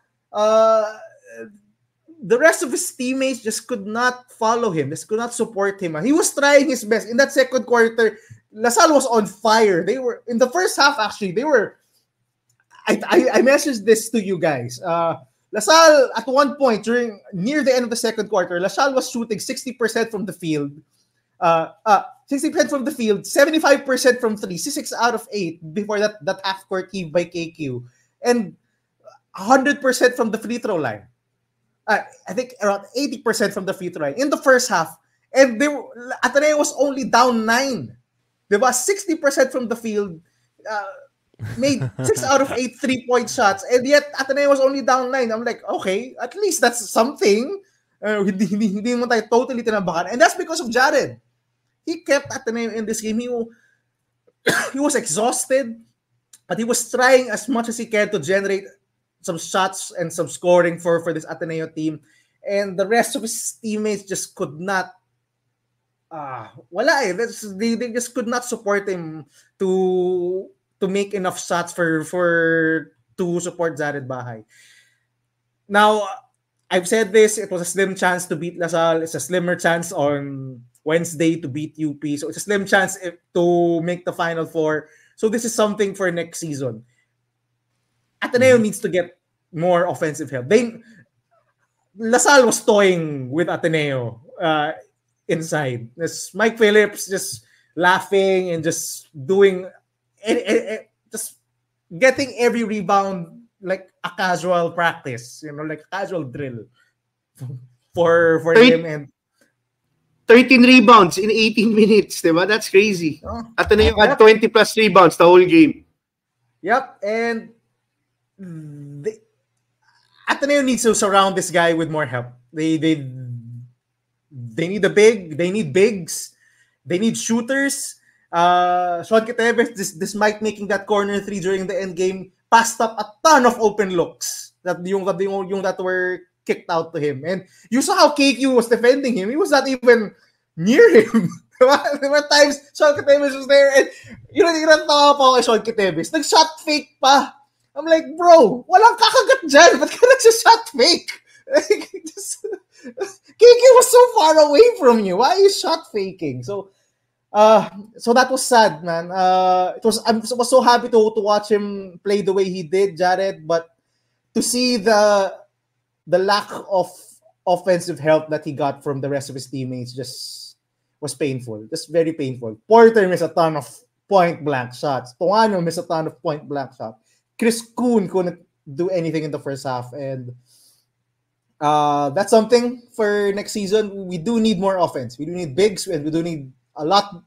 S2: The rest of his teammates just could not follow him, just could not support him. He was trying his best. In that second quarter, LaSalle was on fire. They were, in the first half actually, they were, I messaged this to you guys. LaSalle, at one point, near the end of the second quarter, LaSalle was shooting 60% from the field. 60% from the field, 75% from 3, 6 out of 8 before that half-court heave by KQ, and 100% from the free throw line. I think around 80% from the free throw line in the first half, and Ateneo was only down 9. Diba? 60% from the field, made 6 out of 8 3-point shots, and yet Ateneo was only down 9. I'm like, okay, at least that's something. Hindi mo tayo totally tinabakan, and that's because of Jared. He kept Ateneo in this game. He was exhausted, but he was trying as much as he can to generate some shots and some scoring for this Ateneo team. And the rest of his teammates just could not. They just could not support him to make enough shots to support Jared Bahay. Now, I've said this, it was a slim chance to beat LaSalle. It's a slimmer chance on Wednesday to beat UP. So it's a slim chance to make the Final Four. So this is something for next season. Ateneo needs to get more offensive help. LaSalle was toying with Ateneo inside. There's Mike Phillips just laughing and just doing, just getting every rebound like a casual practice, like a casual drill for him. And
S3: 13 rebounds in 18 minutes, diba? That's crazy. Ateneo had 20 plus rebounds the whole game.
S2: Yep, and Ateneo needs to surround this guy with more help. They need they need bigs, they need shooters. Sean Quiteves, despite making that corner 3 during the end game, passed up a ton of open looks that were kicked out to him. And you saw how KQ was defending him. He was not even near him. There were times Sean Quiteves was there and tawa pa ako kay Sean Quiteves. Nag-shot fake pa. I'm like, bro, walang kakagat dyan. Ba't ka nagsa-shot fake? KQ was so far away from you. Why are you shot faking? So that was sad, man. I was so happy to watch him play the way he did, Jared, but to see the lack of offensive help that he got from the rest of his teammates just was painful. Just very painful. Porter missed a ton of point-blank shots. Tuano missed a ton of point-blank shots. Chris Kuhn couldn't do anything in the first half, and that's something for next season. We do need more offense. We do need bigs, and we do need a lot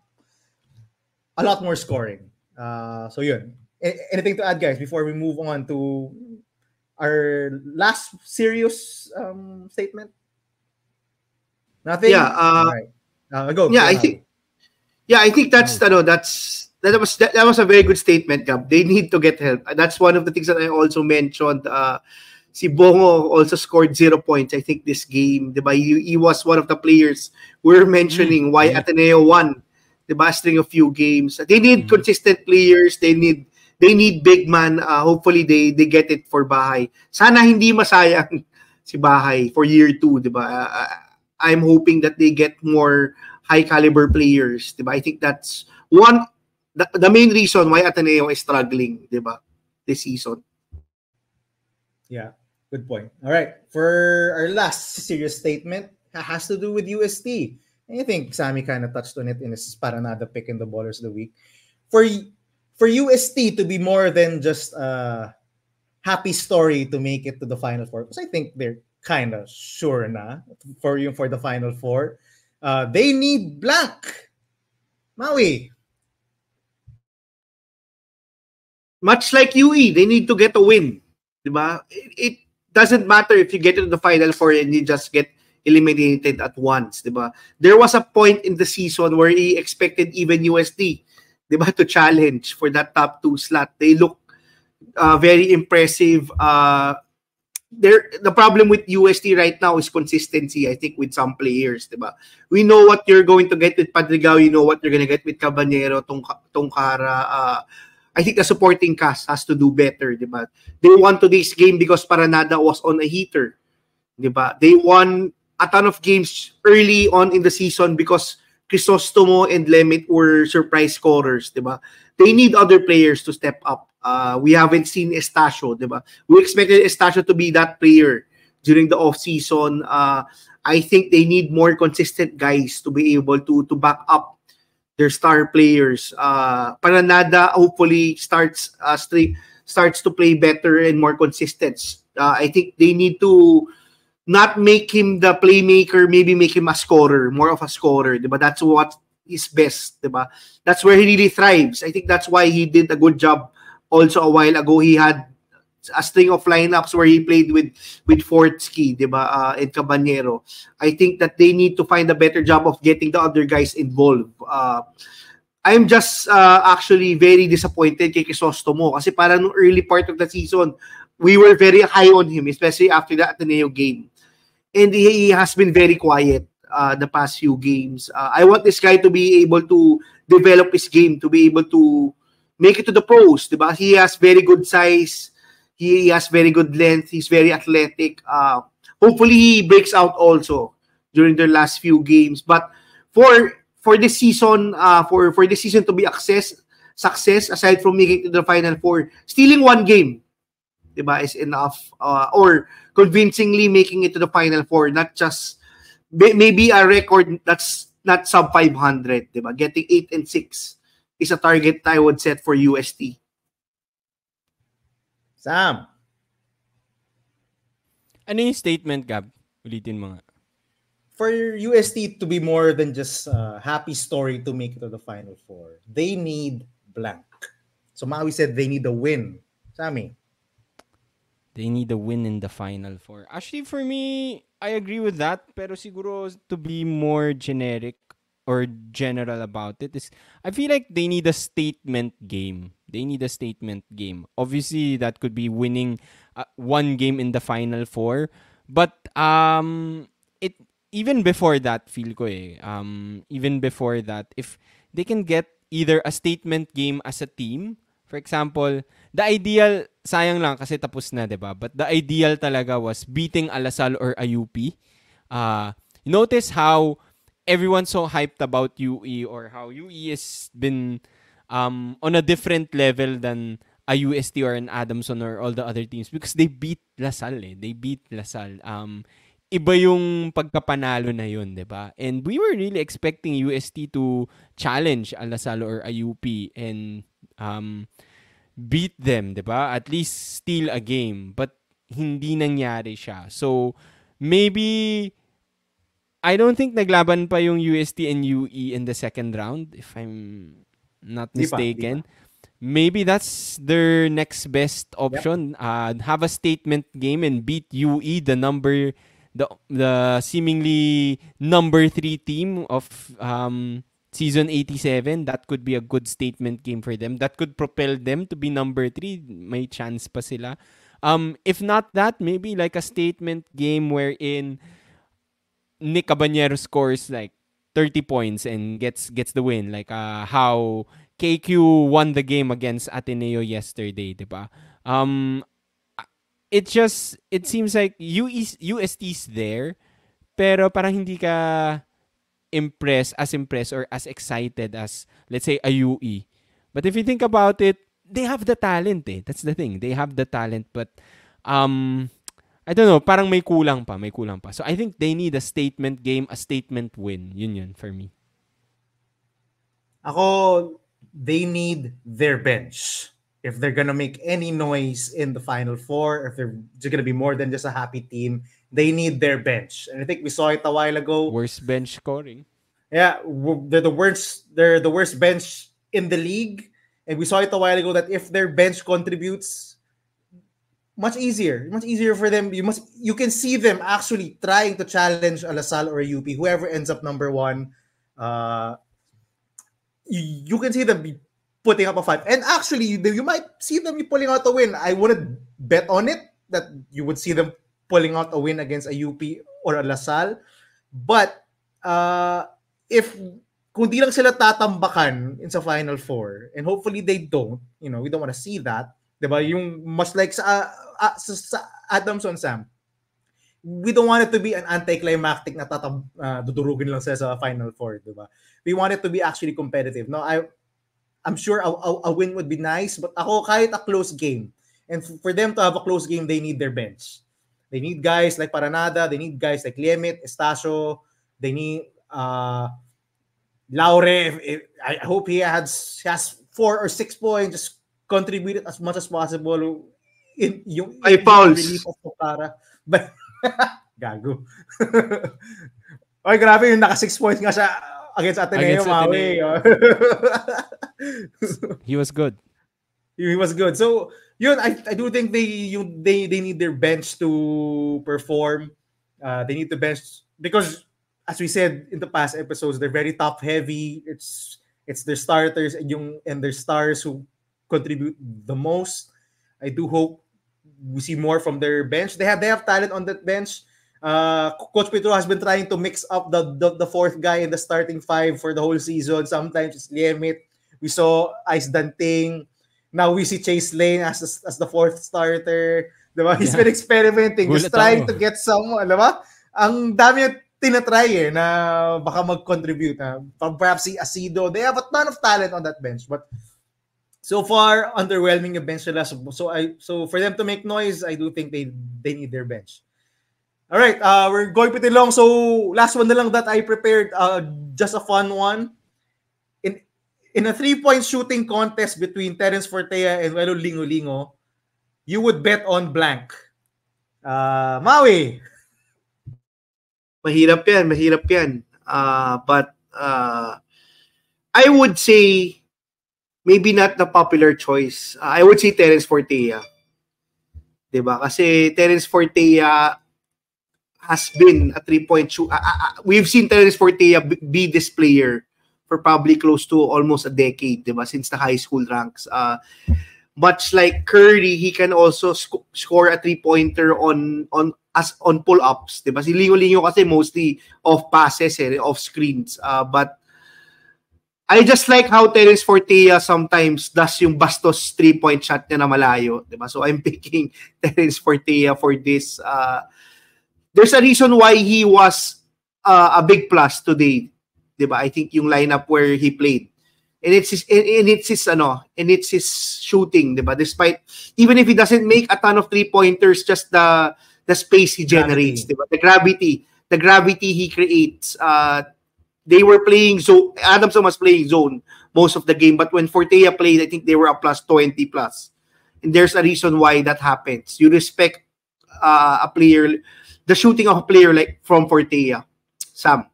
S2: more scoring. So yun. Anything to add, guys, before we move on to our last serious statement? Nothing?
S3: Yeah.
S2: All right. Go.
S3: Yeah, I think that was a very good statement, Gab. They need to get help. That's one of the things that I also mentioned Si Bongo also scored 0 points, I think, this game. Diba? He was one of the players we're mentioning why Ateneo won. Diba? String of few games. They need consistent players. They need big man. Hopefully, they get it for Bahay. Sana hindi masayang si Bahay for year 2. Diba? I'm hoping that they get more high caliber players. Diba? I think that's one the main reason why Ateneo is struggling, diba, this season.
S2: Yeah, good point. All right, for our last serious statement, it has to do with UST. And I think Sammy kind of touched on it in his Paranada pick in the Ballers of the Week. For UST to be more than just a happy story to make it to the Final Four, because I think they're kind of sure na for the Final Four. They need blank. Maui.
S3: Much like UE, they need to get a win. Diba? It doesn't matter if you get into the Final Four and you just get eliminated at once. Diba? There was a point in the season where he expected even USD, diba, to challenge for that top 2 slot. They look very impressive. The problem with UST right now is consistency, I think, with some players. Diba? We know what you're going to get with Padrigao. You know what you're going to get with Cabanero, Tongkara. I think the supporting cast has to do better, diba? They won today's game because Paranada was on a heater, diba? They won a ton of games early on in the season because Crisostomo and Lemit were surprise scorers, diba? They need other players to step up. We haven't seen Estacio, diba? We expected Estacio to be that player during the off-season. I think they need more consistent guys to be able to back up their star players. Paranada hopefully starts to play better and more consistent. I think they need to not make him the playmaker, maybe make him a scorer, more of a scorer. Diba? That's what is best. Diba? That's where he really thrives. I think that's why he did a good job also a while ago. He had a string of lineups where he played with Fortsky, diba, and Cabanero. I think that they need to find a better job of getting the other guys involved. I'm just actually very disappointed kay Crisostomo kasi parang no early part of the season, we were very high on him, especially after the Ateneo game. And he has been very quiet the past few games. I want this guy to be able to develop his game, to be able to make it to the pros. Diba? He has very good size. He has very good length. He's very athletic. Hopefully, he breaks out also during their last few games. But for this season, for this season to be success, aside from making it to the Final Four, stealing one game, diba, is enough. Or convincingly making it to the Final Four, not just maybe a record that's not sub 500, diba? Getting 8-6 is a target I would set for UST.
S2: Sam.
S1: Ano yung statement, Gab? Ulitin mo nga.
S2: For UST to be more than just a happy story to make it to the Final Four, they need blank. So Maui said they need a win. Sammy.
S1: They need a win in the Final Four. Actually, for me, I agree with that. Pero siguro to be more generic or general about it is, I feel like they need a statement game. They need a statement game. Obviously, that could be winning one game in the Final Four. But it even before that, feel ko even before that, if they can get either a statement game as a team, for example, the ideal, sayang lang kasi tapos na, diba? But the ideal talaga was beating Alasal or IUP. Notice how everyone's so hyped about UE, or how UE has been on a different level than a UST or an Adamson or all the other teams because they beat Lasal. They beat Lasal. Iba yung pagkapanalo na yun, diba? And we were really expecting UST to challenge Lasal or IUP and beat them, diba? At least steal a game. But hindi nangyari siya. So, maybe I don't think naglaban pa yung UST and UE in the second round, if I'm not mistaken.
S2: Di pa.
S1: Maybe that's their next best option. Yep. Have a statement game and beat UE, the seemingly number 3 team of season 87, that could be a good statement game for them. That could propel them to be number 3. May chance pa sila. If not that, maybe like a statement game wherein Nick Cabanero scores like 30 points and gets the win. Like how KQ won the game against Ateneo yesterday, diba? It seems like UST's there, pero parang hindi ka impressed or as excited as, let's say, a UE. But if you think about it, they have the talent eh. That's the thing. They have the talent, but I don't know, parang may kulang pa. So I think they need a statement game, a statement win. Yun for me.
S2: Ako, they need their bench. If they're gonna make any noise in the Final Four, if they're just gonna be more than just a happy team, they need their bench. And I think we saw it a while ago.
S1: Worst bench scoring.
S2: Yeah, they're the worst. They're the worst bench in the league, and we saw it a while ago that if their bench contributes, much easier for them. You can see them actually trying to challenge a LaSalle or a UP, whoever ends up number 1. You can see them be putting up a fight, and actually you might see them pulling out a win. I wouldn't bet on it that you would see them pulling out a win against a UP or a LaSalle, but if kung di lang sila tatambakan in sa Final Four, and hopefully they don't, we don't want to see that, diba? Yung much like sa Adamson, Sam, we don't want it to be an anticlimactic na dudurugin lang sila sa Final Four, diba? We want it to be actually competitive. No, I'm sure a win would be nice, but ako kahit a close game, and for them to have a close game, they need their bench. They need guys like Paranada, they need guys like Liemit, Estacio, they need Laure. I hope he has 4 or 6 points, just contributed as much as possible in yung relief of Pokara. But gago. Oy, grabe yung naka 6 points nga siya against Ateneo, Maui.
S1: He was good.
S2: He was good. So, yun, I do think they need their bench to perform. They need the bench because, as we said in the past episodes, they're very top heavy. It's their starters and their stars who contribute the most. I do hope we see more from their bench. They have talent on that bench. Coach Pedro has been trying to mix up the fourth guy in the starting 5 for the whole season. Sometimes it's Liemit. We saw Ice Danting. Now we see Chase Lane as the 4th starter. Diba? He's been experimenting, just trying to get someone. Diba? Ang dami yung tinatry na baka mag-contribute. Perhaps si Asido. They have a ton of talent on that bench. But so far, underwhelming yung bench nila. So for them to make noise, I do think they need their bench. All right, we're going pretty long. So last one na lang that I prepared, just a fun one. In a 3-point shooting contest between Terence Fortea and Welo Lingo-Lingo, you would bet on blank. Maui.
S3: Mahirap yan. But I would say maybe not the popular choice. I would say Terence Fortea. Diba? Kasi Terence Fortea has been a 3-point shoot. We've seen Terence Fortea be this player for probably close to almost a decade, diba? Since the high school ranks. Much like Curry, he can also score a 3-pointer on pull-ups, diba? Si Lingo-Lingo kasi mostly off passes, off screens. But I just like how Terence Fortea sometimes does yung bastos 3-point shot niya na malayo, diba? So I'm picking Terence Fortea for this. There's a reason why he was a big plus today, diba? I think yung lineup where he played, and it's his shooting, diba? Despite even if he doesn't make a ton of 3-pointers, just the space he generates, diba? The gravity he creates. They were playing zone. Adamson was playing zone most of the game, but when Fortea played, I think they were a plus 20 plus, and there's a reason why that happens. You respect a player. The shooting of a player like from Fortea. Sam.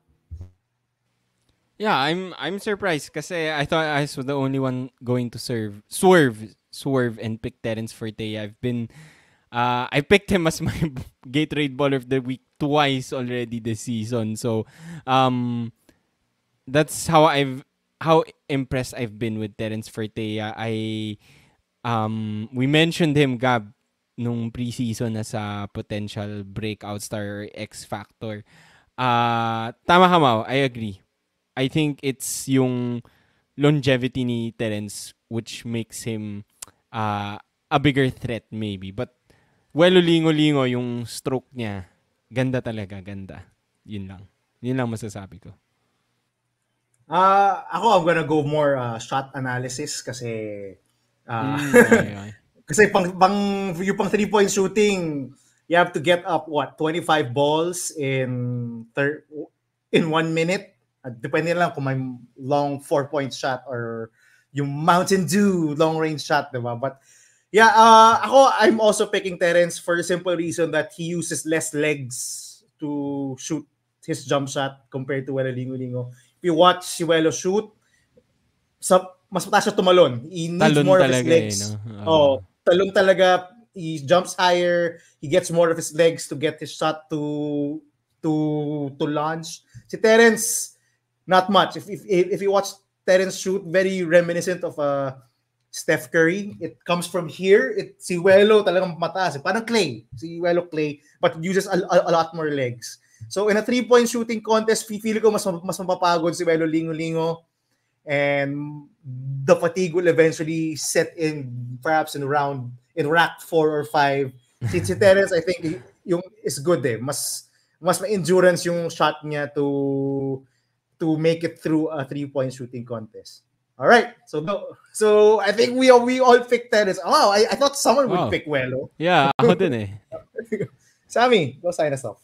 S1: Yeah, I'm surprised kasi I thought I was the only one going to swerve and pick Terence Fortea. I picked him as my Gatorade Baller of the Week twice already this season. So that's how how impressed I've been with Terence Fertea. We mentioned him, Gab, nung preseason na sa potential breakout star or X factor. Tama ka, Mau. I agree. I think it's yung longevity ni Terence which makes him a bigger threat maybe. But lingo-lingo yung stroke niya. Ganda talaga, ganda. Yun lang. Yun lang masasabi ko.
S2: Ako, I'm gonna go more shot analysis kasi
S1: Okay.
S2: kasi yung pang 3-point shooting, you have to get up 25 balls in 1 minute. Depende lang kung may long 4-point shot or yung Mountain Dew long range shot, diba? But yeah, I'm also picking Terence for the simple reason that he uses less legs to shoot his jump shot compared to Wela Lingo-Lingo. If you watch si Welo shoot, mas mataas siya tumalon. He needs
S1: Talon
S2: more of his
S1: talaga
S2: legs. Talon talaga. He jumps higher. He gets more of his legs to get his shot to launch. Si Terence, not much. If you watch Terence shoot, very reminiscent of Steph Curry. It comes from here. Si Welo talagang mataas. Parang Clay. Si Welo Clay, but uses a lot more legs. So in a 3-point shooting contest, feel ko mas mapapagod si Welo Lingo-Lingo, and the fatigue will eventually set in perhaps in rack 4 or 5. Si Terence, I think yung is good Mas may endurance yung shot niya to make it through a 3-point shooting contest. All right. So I think we all picked Terence. Oh, I thought someone would pick Welo.
S1: Yeah, ako din
S2: Sammy, go sign us off.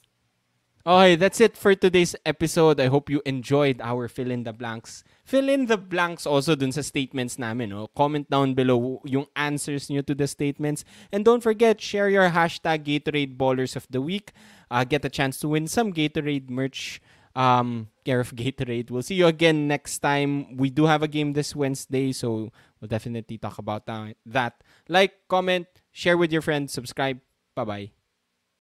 S1: Okay, that's it for today's episode. I hope you enjoyed our fill in the blanks. Fill in the blanks also dun sa statements namin. No? Comment down below yung answers nyo to the statements. And don't forget, share your hashtag Gatorade Ballers of the Week. Get a chance to win some Gatorade merch. Care of Gatorade. We'll see you again next time. We do have a game this Wednesday, so we'll definitely talk about that. Like, comment, share with your friends, subscribe. Bye-bye.